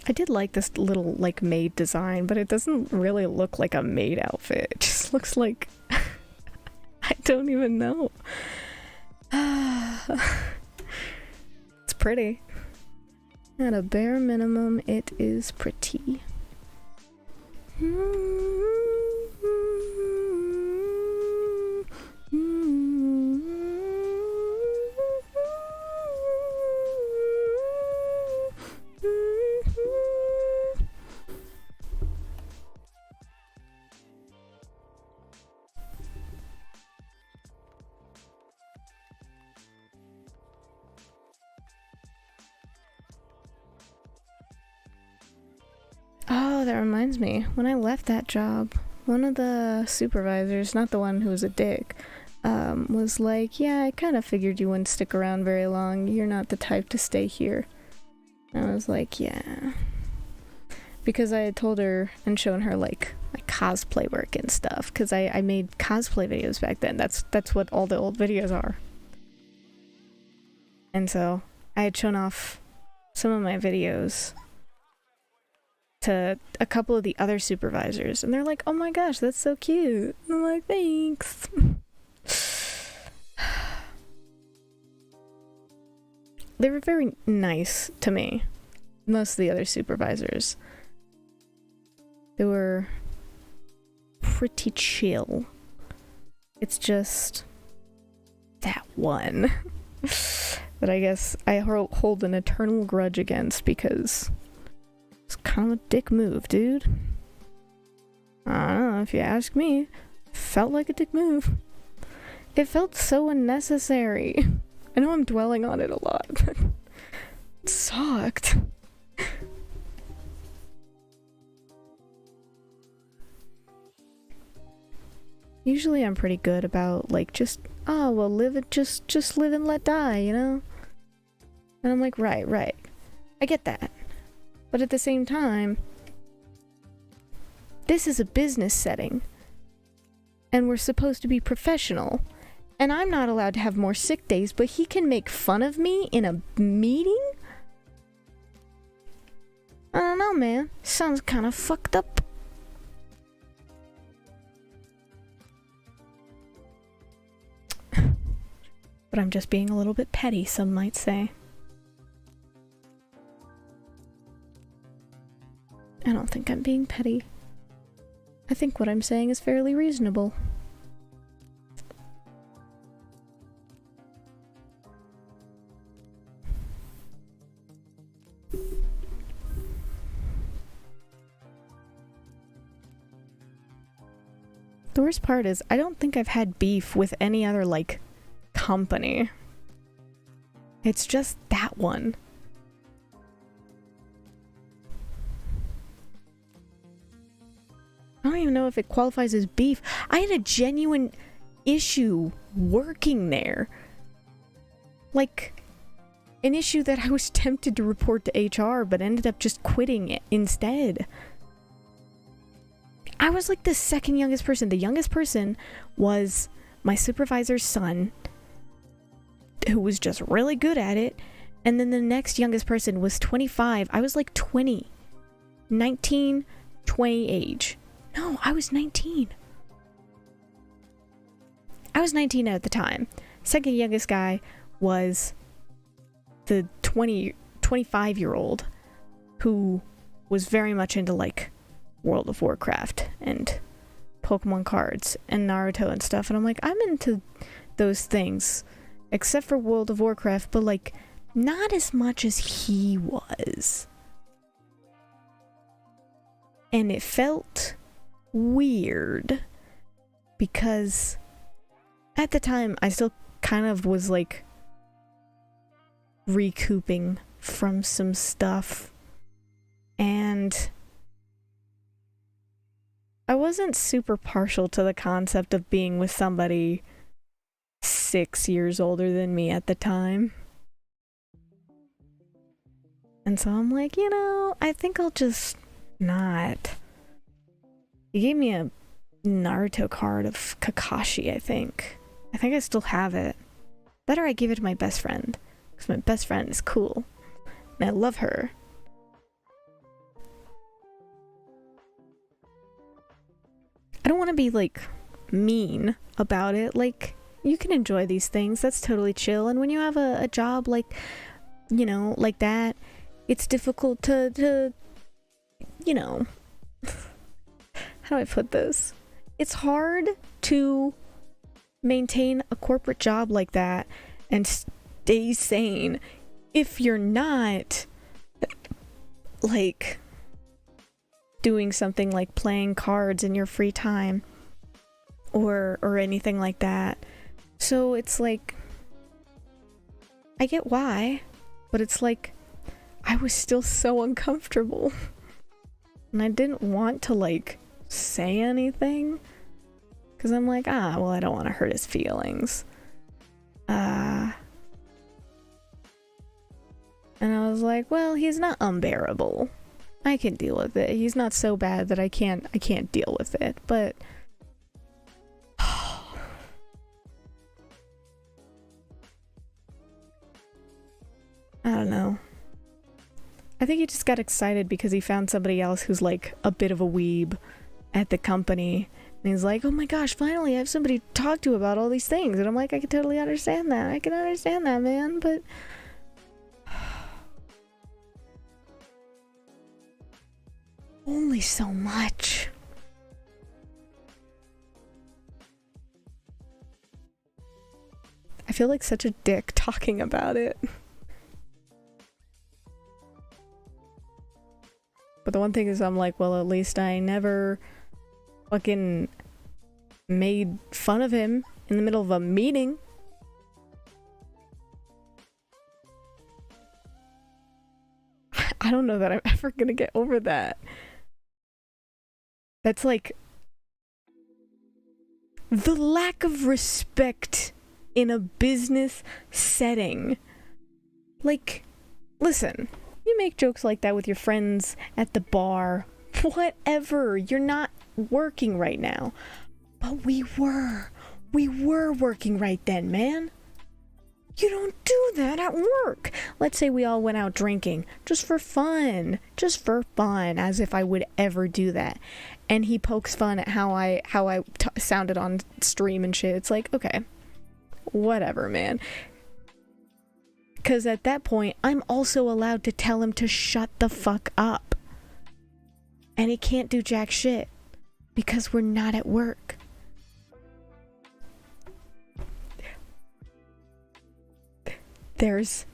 I did like this little, like, maid design, but it doesn't really look like a maid outfit. It just looks like... I don't even know. It's pretty. At a bare minimum, it is pretty. Oh, that reminds me. When I left that job, one of the supervisors, not the one who was a dick, was like, yeah, I kind of figured you wouldn't stick around very long. You're not the type to stay here. And I was like, yeah. Because I had told her and shown her, like, my cosplay work and stuff. Because I made cosplay videos back then. That's what all the old videos are. And so, I had shown off some of my videos to a couple of the other supervisors, and they're like, oh my gosh, that's so cute. And I'm like, thanks. They were very nice to me. Most of the other supervisors. They were pretty chill. It's just that one that I guess I hold an eternal grudge against because it's kind of a dick move, dude. I don't know, if you ask me, felt like a dick move. It felt so unnecessary. I know I'm dwelling on it a lot, but it sucked. Usually I'm pretty good about, like, just, oh, well, live it, just live and let die, you know? And I'm like, right. I get that. But at the same time, this is a business setting, and we're supposed to be professional, and I'm not allowed to have more sick days, but he can make fun of me in a meeting? I don't know, man. Sounds kind of fucked up. But I'm just being a little bit petty, some might say. I don't think I'm being petty. I think what I'm saying is fairly reasonable. worst part is I don't think I've had beef with any other, like, company. It's just that one. I don't even know if it qualifies as beef. I had a genuine issue working there. Like, an issue that I was tempted to report to HR, but ended up just quitting it instead. I was like the second youngest person. The youngest person was my supervisor's son, who was just really good at it. And then the next youngest person was 25. I was like 20. 19, 20 age. No, I was 19. I was 19 at the time. Second youngest guy was the 25-year-old who was very much into, like, World of Warcraft and Pokemon cards and Naruto and stuff. And I'm like, I'm into those things, except for World of Warcraft, but, like, not as much as he was. And it felt weird because at the time I still kind of was, like, recouping from some stuff, and I wasn't super partial to the concept of being with somebody 6 years older than me at the time. And so I'm like, you know, I think I'll just not. He gave me a Naruto card of Kakashi, I think. I think I still have it. Better I give it to my best friend, because my best friend is cool, and I love her. I don't want to be, like, mean about it. Like, you can enjoy these things. That's totally chill. And when you have a job, like, you know, like that, it's difficult to you know, how do I put this? It's hard to maintain a corporate job like that and stay sane if you're not, like, doing something like playing cards in your free time or anything like that. So it's like, I get why, but it's like, I was still so uncomfortable. And I didn't want to, like, say anything, because I'm like, well, I don't want to hurt his feelings. And I was like, well, he's not unbearable. I can deal with it. He's not so bad that I can't deal with it, but I don't know. I think he just got excited because he found somebody else who's, like, a bit of a weeb at the company. And he's like, oh my gosh, finally I have somebody to talk to about all these things. And I'm like, I can totally understand that. I can understand that, man, but only so much. I feel like such a dick talking about it. But the one thing is, I'm like, well, at least I never fucking made fun of him in the middle of a meeting. I don't know that I'm ever gonna get over that. That's like the lack of respect in a business setting. Like, listen, you make jokes like that with your friends at the bar, whatever, you're not working right now. But we were working right then, man. You don't do that at work. Let's say we all went out drinking just for fun, as if I would ever do that. And he pokes fun at how I sounded on stream and shit. It's like, okay, whatever, man. Because at that point, I'm also allowed to tell him to shut the fuck up. And he can't do jack shit because we're not at work. There's...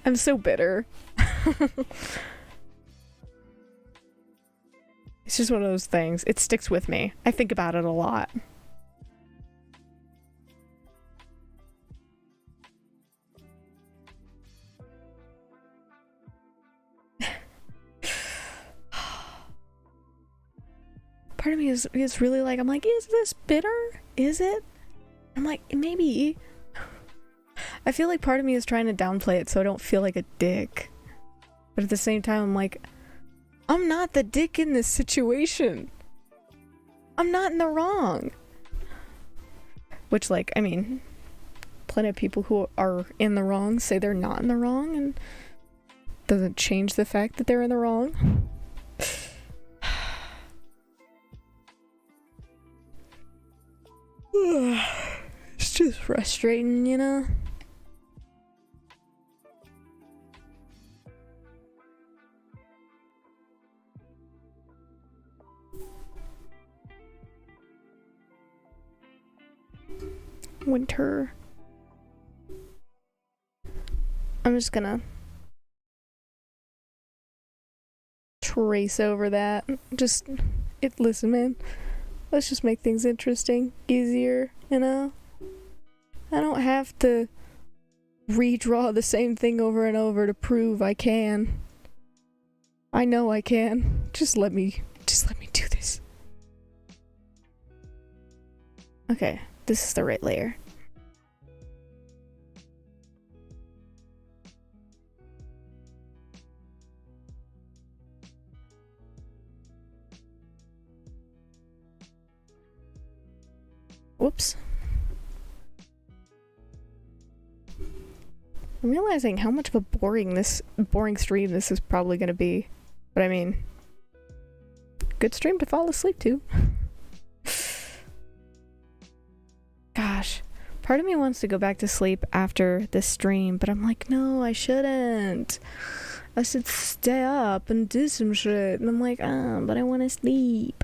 I'm so bitter. It's just one of those things. It sticks with me. I think about it a lot. Part of me is really like, I'm like, is this bitter? Is it? I'm like, maybe. I feel like part of me is trying to downplay it so I don't feel like a dick. But at the same time, I'm like, I'm not the dick in this situation. I'm not in the wrong. Which, like, I mean, plenty of people who are in the wrong say they're not in the wrong, and doesn't change the fact that they're in the wrong. It's just frustrating, you know? Winter. I'm just gonna trace over that. Listen, man. Let's just make things interesting, easier, you know? I don't have to redraw the same thing over and over to prove I can. I know I can. Just let me do this. Okay, this is the right layer. Whoops. I'm realizing how much of a boring stream this is probably gonna be. But I mean, good stream to fall asleep to. Gosh, part of me wants to go back to sleep after this stream, but I'm like, no, I shouldn't. I should stay up and do some shit. And I'm like, but I want to sleep.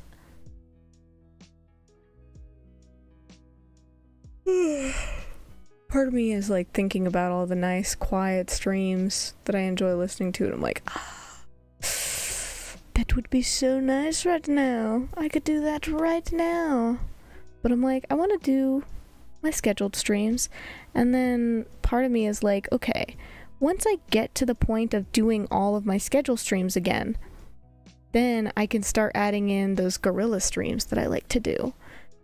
Part of me is like thinking about all the nice quiet streams that I enjoy listening to, and I'm like, that would be so nice right now. I could do that right now. But I'm like, I want to do my scheduled streams, and then part of me is like, okay, once I get to the point of doing all of my scheduled streams again, then I can start adding in those guerrilla streams that I like to do,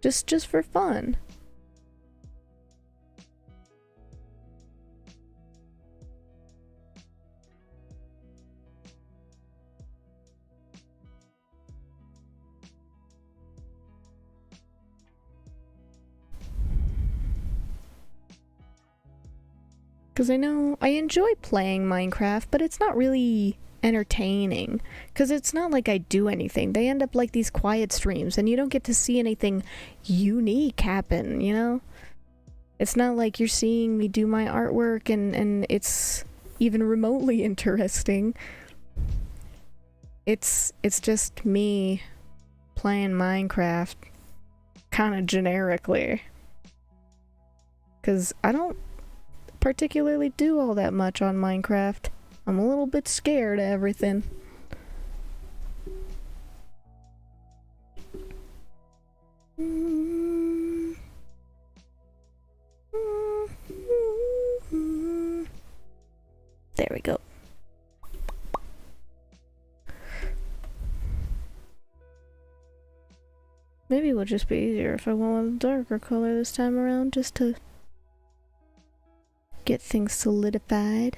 just for fun. Because I know I enjoy playing Minecraft, but it's not really entertaining. Because it's not like I do anything. They end up like these quiet streams, and you don't get to see anything unique happen, you know? It's not like you're seeing me do my artwork and it's even remotely interesting. It's just me playing Minecraft kind of generically. Because I don't particularly do all that much on Minecraft. I'm a little bit scared of everything. There we go. Maybe it would just be easier if I went with a darker color this time around, just to get things solidified.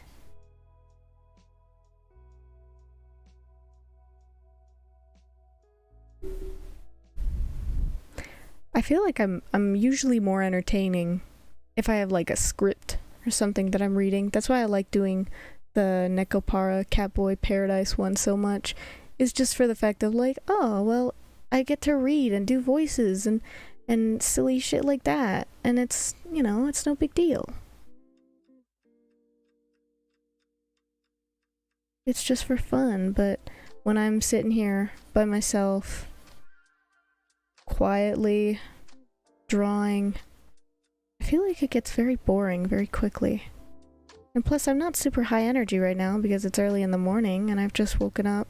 I feel like I'm usually more entertaining if I have like a script or something that I'm reading. That's why I like doing the Nekopara Catboy Paradise one so much, is just for the fact of like, oh, well, I get to read and do voices and silly shit like that. And it's, you know, it's no big deal. It's just for fun, but when I'm sitting here by myself, quietly drawing, I feel like it gets very boring very quickly. And plus, I'm not super high energy right now because it's early in the morning and I've just woken up.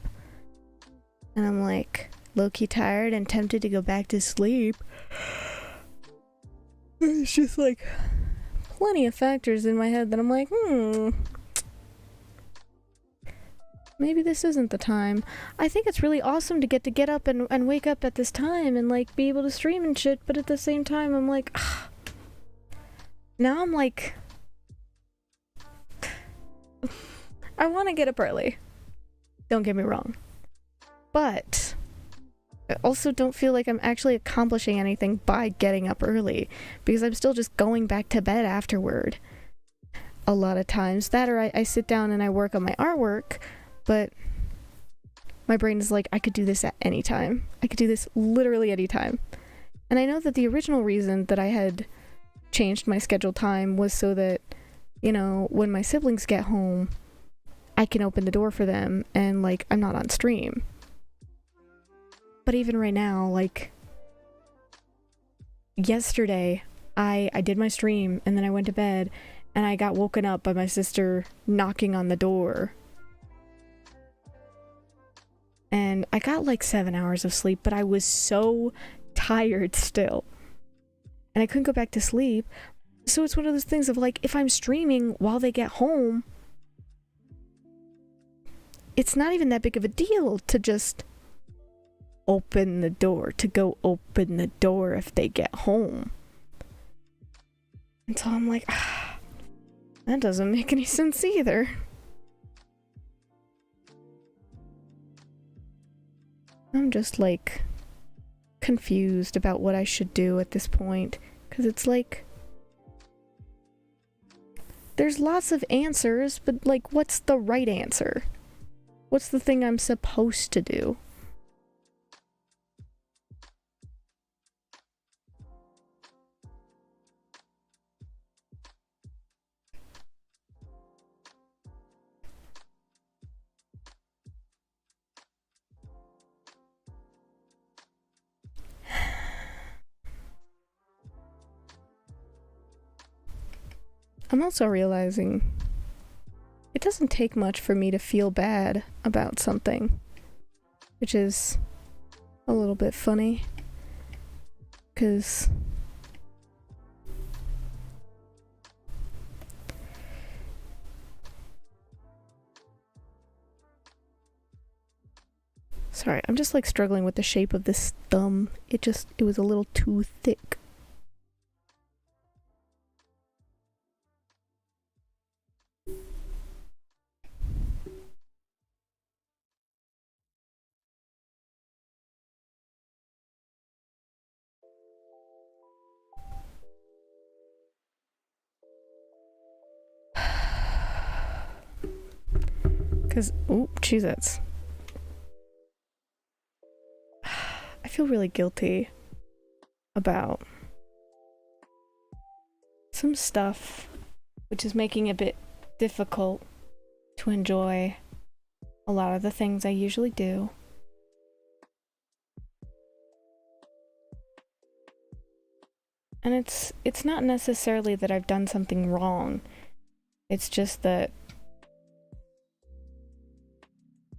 And I'm like, low-key tired and tempted to go back to sleep. It's just like plenty of factors in my head that I'm like, maybe this isn't the time. I think it's really awesome to get up and wake up at this time and like be able to stream and shit, but at the same time I'm like, now I'm like, I want to get up early. Don't get me wrong. But I also don't feel like I'm actually accomplishing anything by getting up early, because I'm still just going back to bed afterward. A lot of times. That or I sit down and I work on my artwork, but my brain is like, I could do this at any time. I could do this literally any time. And I know that the original reason that I had changed my scheduled time was so that, you know, when my siblings get home, I can open the door for them and, like, I'm not on stream. But even right now, like, yesterday, I did my stream and then I went to bed and I got woken up by my sister knocking on the door. And I got like 7 hours of sleep, but I was so tired still. And I couldn't go back to sleep. So it's one of those things of like, if I'm streaming while they get home, it's not even that big of a deal to just open the door, to go open the door if they get home. And so I'm like, that doesn't make any sense either. I'm just like confused about what I should do at this point, because it's like there's lots of answers, but like, what's the right answer? What's the thing I'm supposed to do? I'm also realizing it doesn't take much for me to feel bad about something, which is a little bit funny, because sorry, I'm just like struggling with the shape of this thumb. It was a little too thick. Because, oh, Cheez-Its. I feel really guilty about some stuff, which is making it a bit difficult to enjoy a lot of the things I usually do. And it's not necessarily that I've done something wrong. It's just that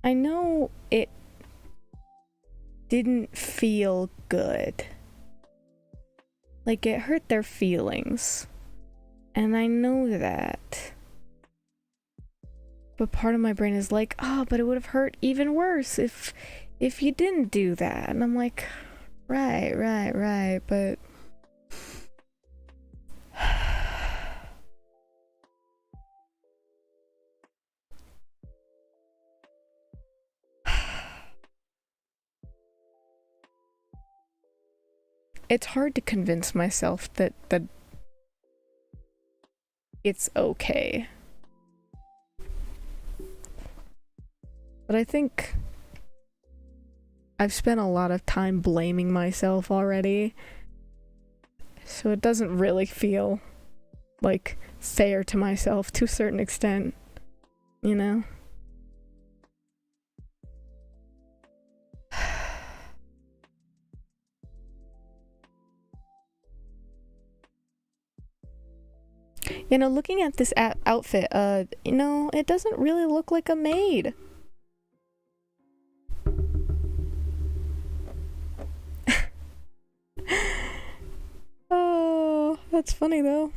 I know it didn't feel good. Like, it hurt their feelings. And I know that. But part of my brain is like, oh, but it would have hurt even worse if you didn't do that. And I'm like, right, but it's hard to convince myself that it's okay. But I think I've spent a lot of time blaming myself already, so it doesn't really feel like fair to myself to a certain extent, you know? You know, looking at this outfit, you know, it doesn't really look like a maid. That's funny though.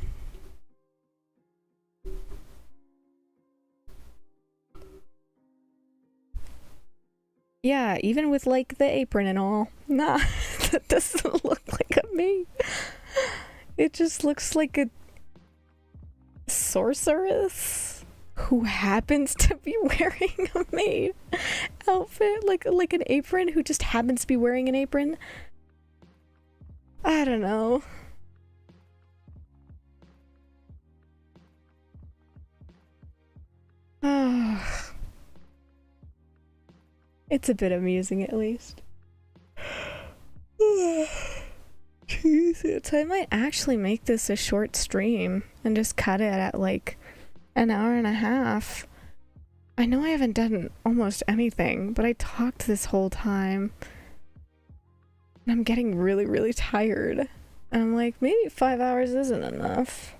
Yeah, even with like the apron and all. Nah, that doesn't look like a maid. It just looks like a sorceress who happens to be wearing a maid outfit, like an apron, who just happens to be wearing an apron. I don't know. It's a bit amusing, at least. Jesus, I might actually make this a short stream and just cut it at like an hour and a half. I know I haven't done almost anything, but I talked this whole time. And I'm getting really, really tired. And I'm like, maybe 5 hours isn't enough.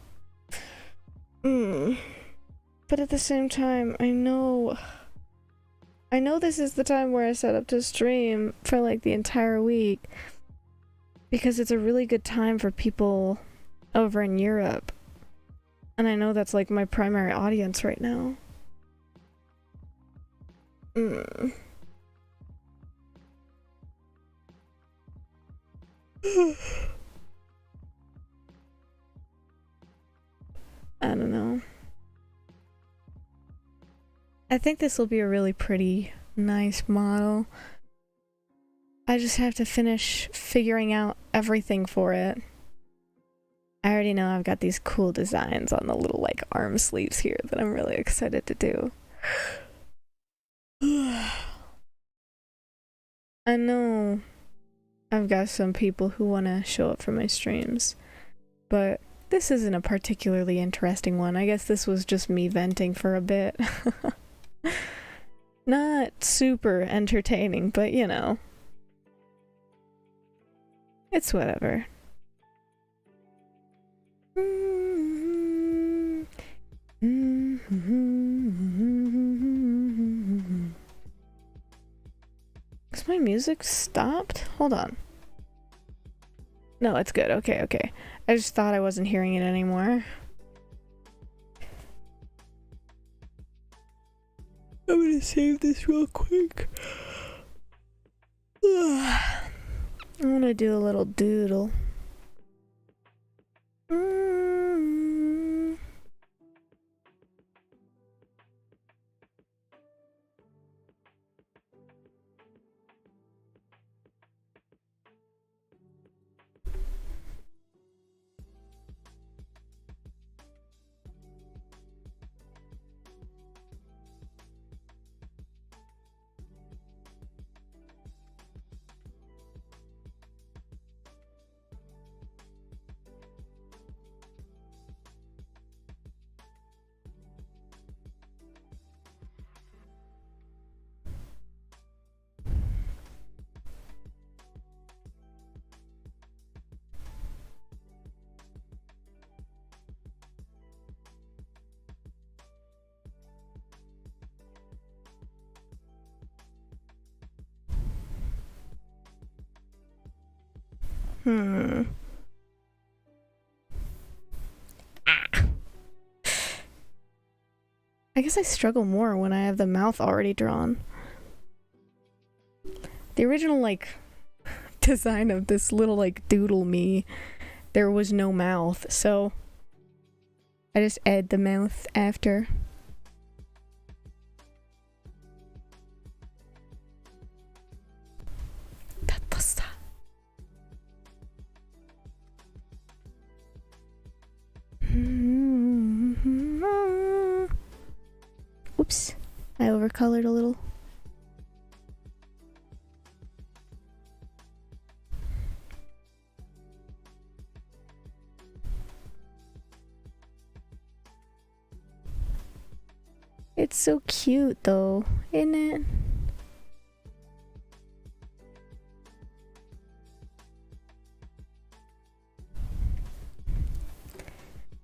But at the same time, I know this is the time where I set up to stream for like the entire week. Because it's a really good time for people over in Europe. And I know that's like my primary audience right now. I don't know. I think this will be a really pretty, nice model. I just have to finish figuring out everything for it. I already know I've got these cool designs on the little like arm sleeves here that I'm really excited to do. I know I've got some people who want to show up for my streams, but this isn't a particularly interesting one. I guess this was just me venting for a bit. Not super entertaining, but you know. It's whatever. Is my music stopped? Hold on. No, it's good. Okay, okay. I just thought I wasn't hearing it anymore. I'm gonna save this real quick. I wanna do a little doodle. I guess I struggle more when I have the mouth already drawn. The original, like, design of this little, like, doodle me, there was no mouth, so I just add the mouth after. Oops, I overcolored a little. It's so cute though, isn't it?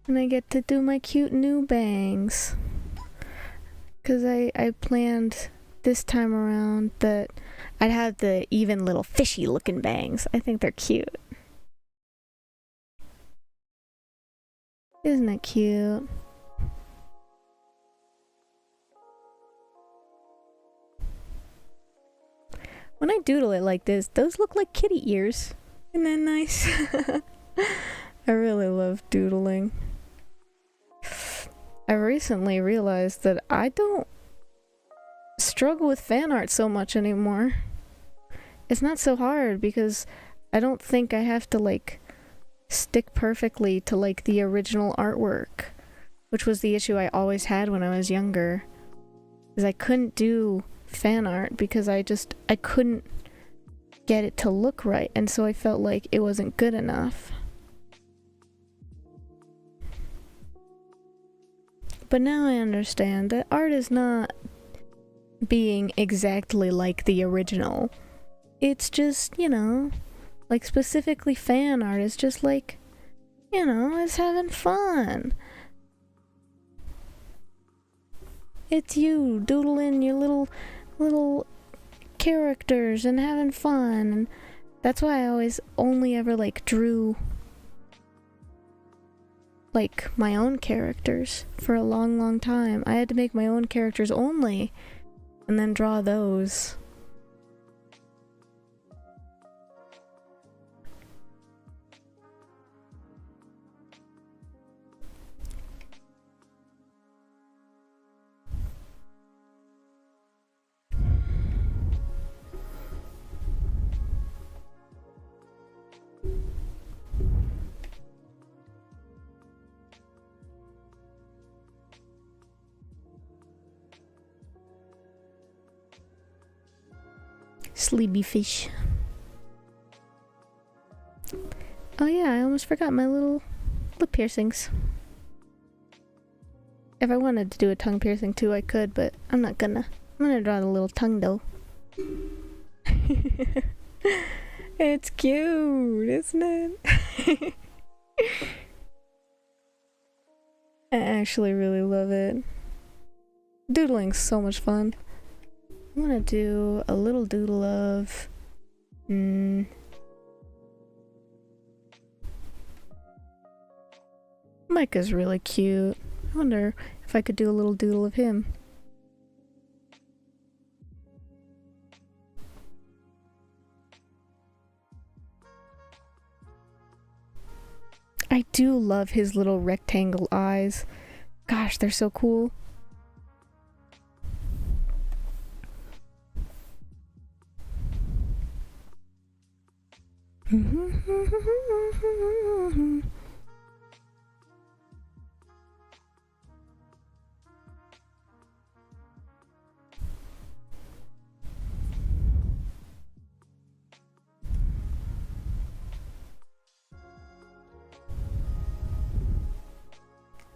And I get to do my cute new bangs. Because I planned this time around that I'd have the even little fishy looking bangs. I think they're cute. Isn't it cute? When I doodle it like this, those look like kitty ears. Isn't that nice? I really love doodling. I recently realized that I don't struggle with fan art so much anymore. It's not so hard because I don't think I have to like stick perfectly to like the original artwork, which was the issue I always had when I was younger. Is I couldn't do fan art because I couldn't get it to look right, and so I felt like it wasn't good enough. But now I understand that art is not being exactly like the original. It's just, you know, like specifically fan art is just like, you know, it's having fun. It's you doodling your little characters and having fun. And that's why I always only ever like drew like my own characters for a long time. I had to make my own characters only and then draw those. Sleepy fish. Oh yeah, I almost forgot my little lip piercings. If I wanted to do a tongue piercing too, I could, but I'm not gonna. I'm gonna draw the little tongue though. It's cute, isn't it? I actually really love it. Doodling's so much fun. I'm gonna do a little doodle of Micah's really cute. I wonder if I could do a little doodle of him. I do love his little rectangle eyes. Gosh, they're so cool.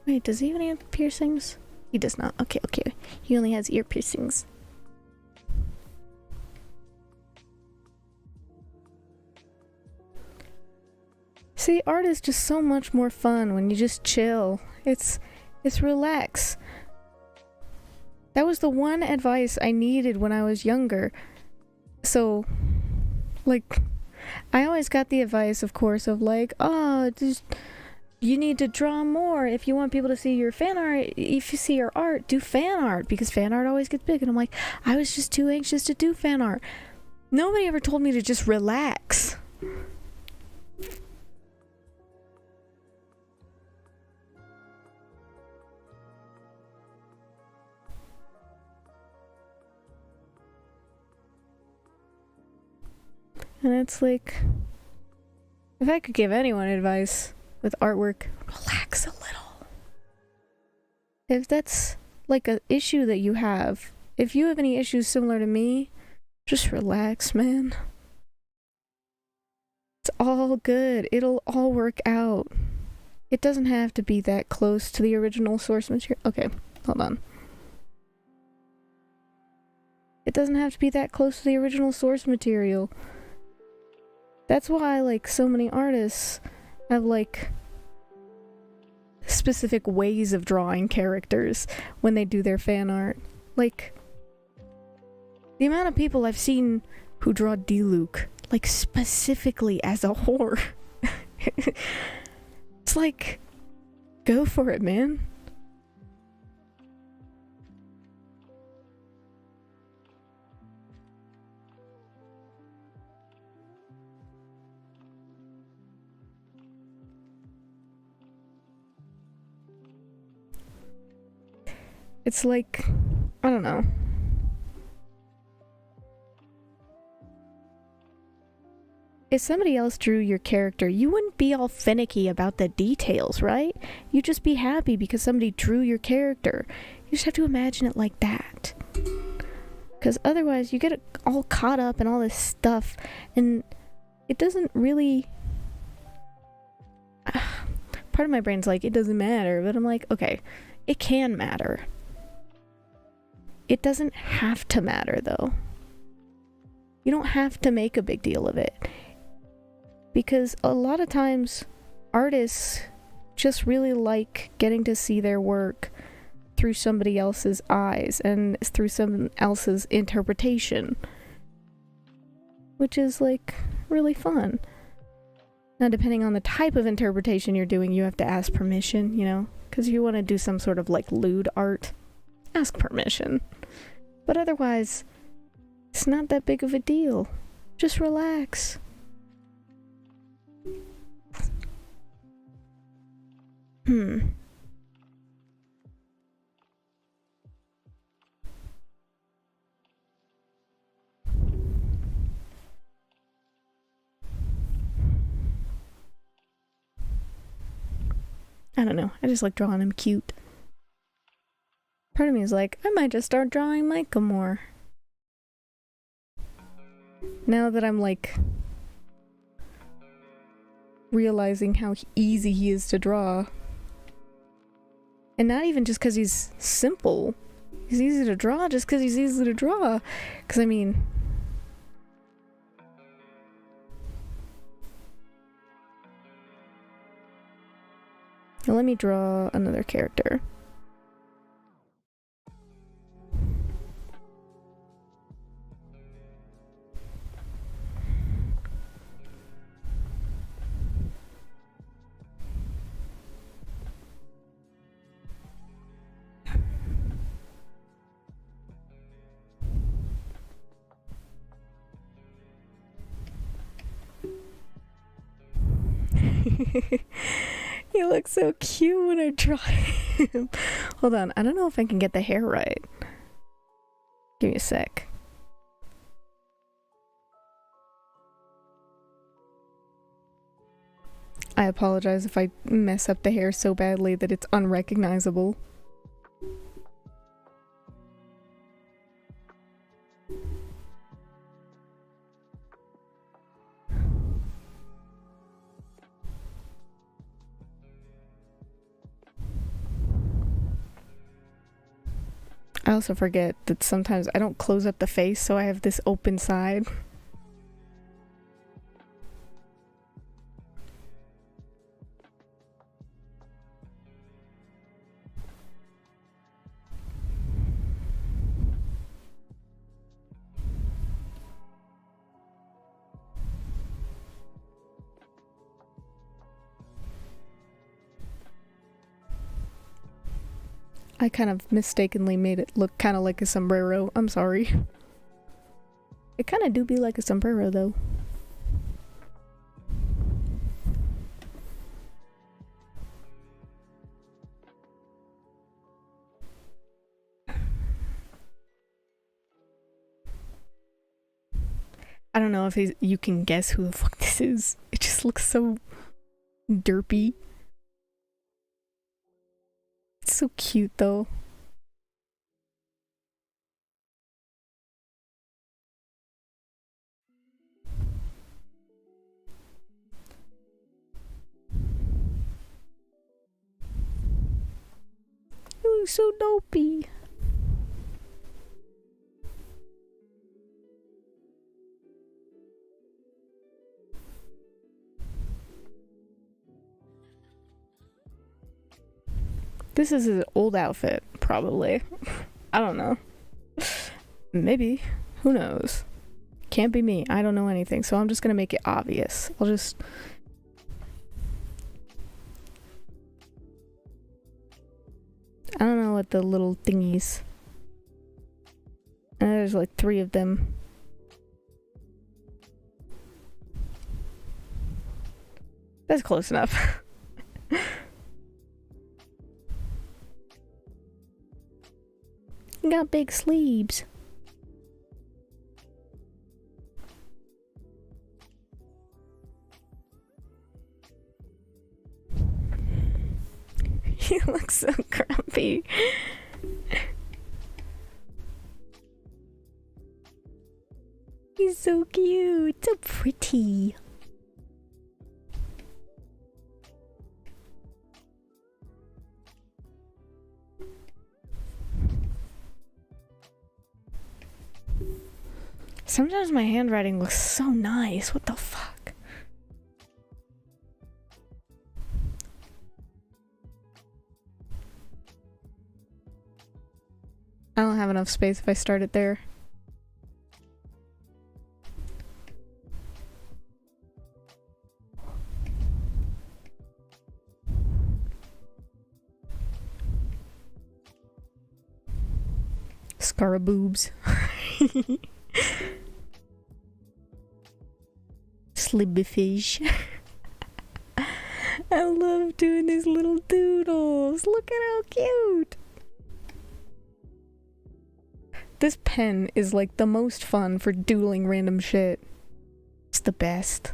Wait, does he even have piercings? He does not. Okay. He only has ear piercings. See, art is just so much more fun when you just chill. It's relax. That was the one advice I needed when I was younger. So, like, I always got the advice, of course, of like, oh, just, you need to draw more if you want people to see your fan art. If you see your art, do fan art, because fan art always gets big. And I'm like, I was just too anxious to do fan art. Nobody ever told me to just relax. And it's like, if I could give anyone advice with artwork, relax a little. If that's like an issue that you have, if you have any issues similar to me, just relax, man. It's all good. It'll all work out. It doesn't have to be that close to the original source material. Okay, hold on. It doesn't have to be that close to the original source material. That's why, like, so many artists have, like, specific ways of drawing characters when they do their fan art. Like, the amount of people I've seen who draw D-Luke, like, specifically as a whore. It's like, Go for it, man. It's like, I don't know. If somebody else drew your character, you wouldn't be all finicky about the details, right? You'd just be happy because somebody drew your character. You just have to imagine it like that. Because otherwise you get all caught up in all this stuff and it doesn't really... Part of my brain's like, it doesn't matter, but I'm like, okay, it can matter. It doesn't have to matter, though. You don't have to make a big deal of it. Because a lot of times, artists just really like getting to see their work through somebody else's eyes and through someone else's interpretation. Which is, like, really fun. Now, depending on the type of interpretation you're doing, you have to ask permission, you know? Because if you want to do some sort of, like, lewd art, ask permission. But otherwise, it's not that big of a deal. Just relax. I don't know. I just like drawing him cute. Part of me is like, I might just start drawing Micah more. Now that I'm like realizing how easy he is to draw. And not even just because he's simple. He's easy to draw just because he's easy to draw. Because I mean... Now let me draw another character. He looks so cute when I draw him. Hold on, I don't know if I can get the hair right. Give me a sec. I apologize if I mess up the hair so badly that it's unrecognizable. I also forget that sometimes I don't close up the face, so I have this open side. I kind of mistakenly made it look kind of like a sombrero. I'm sorry. It kind of do be like a sombrero, though. I don't know if you can guess who the fuck this is. It just looks so derpy. It's so cute, though. You look so dopey. This is his old outfit, probably. I don't know. Maybe. Who knows? Can't be me. I don't know anything, so I'm just gonna make it obvious. I'll just... now at the little thingies. And there's like 3 of them. That's close enough. Got big sleeves. You look so grumpy. He's so cute, so pretty. Sometimes my handwriting looks so nice. What the fuck? I don't have enough space if I start it there. Scaraboobs. Slibbifish. I love doing these little doodles. Look at how cute. This pen is like the most fun for doodling random shit. It's the best.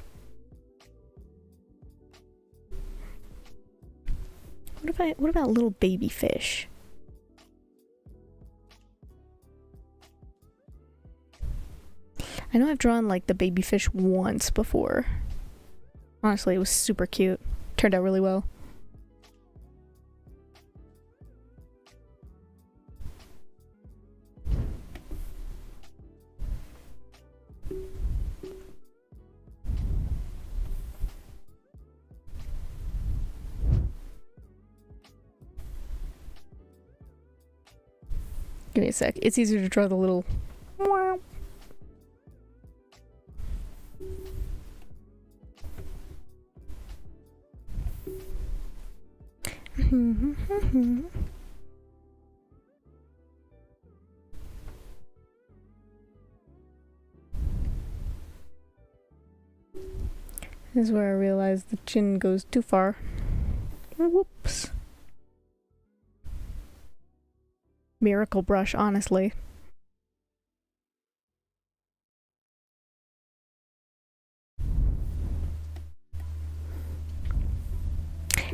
What about little baby fish? I know I've drawn like the baby fish once before. Honestly, it was super cute. Turned out really well. Give me a sec. It's easier to draw the little... This is where I realized the chin goes too far. Whoops. Miracle brush, honestly.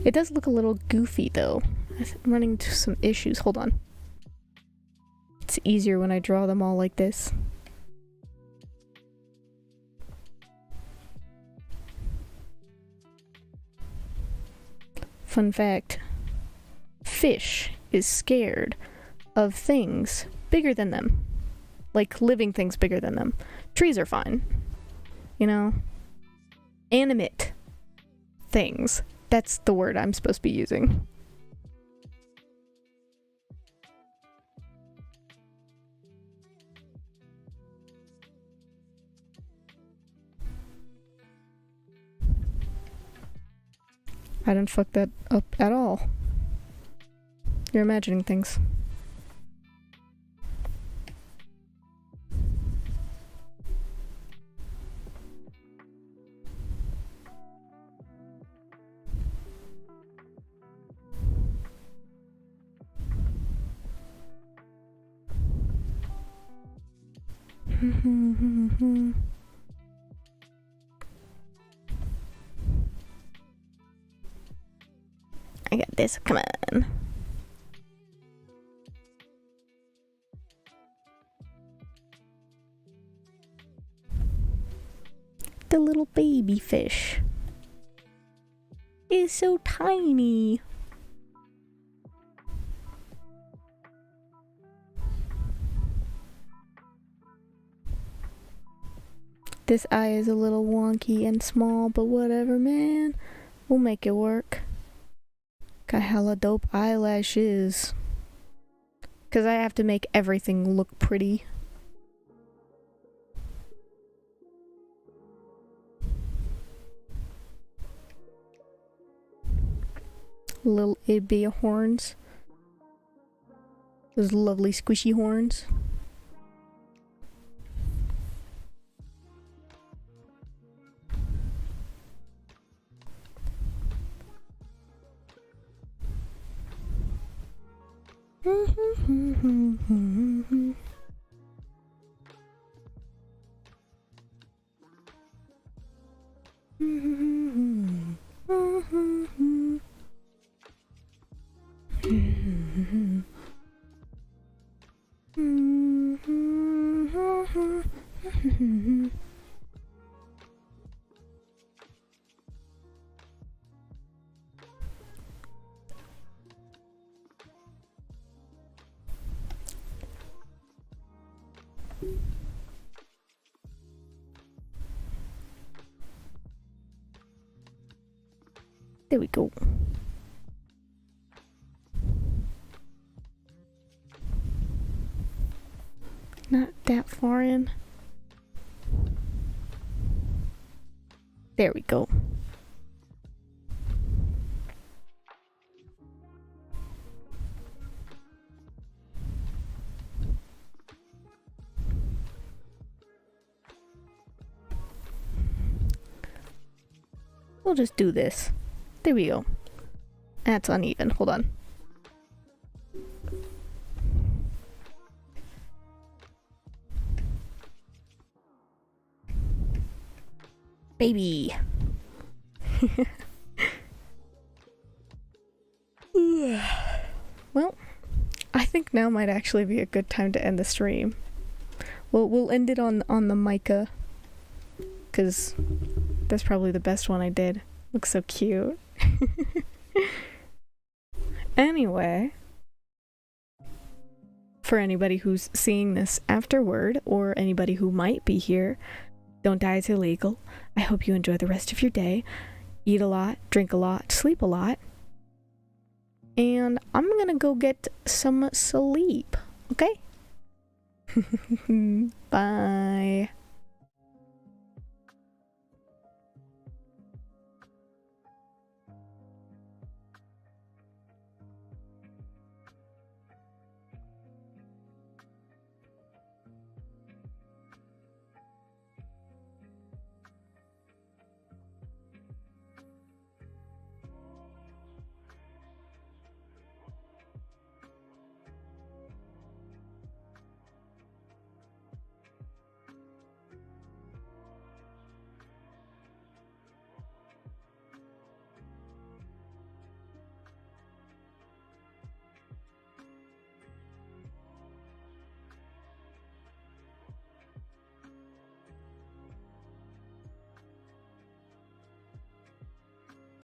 It does look a little goofy though. I'm running into some issues. Hold on. It's easier when I draw them all like this. Fun fact. Fish is scared of things bigger than them. Like living things bigger than them. Trees are fine. You know? Animate things. That's the word I'm supposed to be using. I didn't fuck that up at all. You're imagining things. I got this, come on. The little baby fish is so tiny. This eye is a little wonky and small, but whatever, man. We'll make it work. Got hella dope eyelashes. 'Cause I have to make everything look pretty. Little Ibia horns. Those lovely squishy horns. There we go. Not that far in. There we go. We'll just do this. There we go. That's uneven. Hold on. Baby. Well, I think now might actually be a good time to end the stream. We'll end it on the mica, because that's probably the best one I did. Looks so cute. Anyway, for anybody who's seeing this afterward, or anybody who might be here, don't die, it's illegal. I hope you enjoy the rest of your day. Eat a lot, drink a lot, sleep a lot. And I'm gonna go get some sleep, okay? Bye.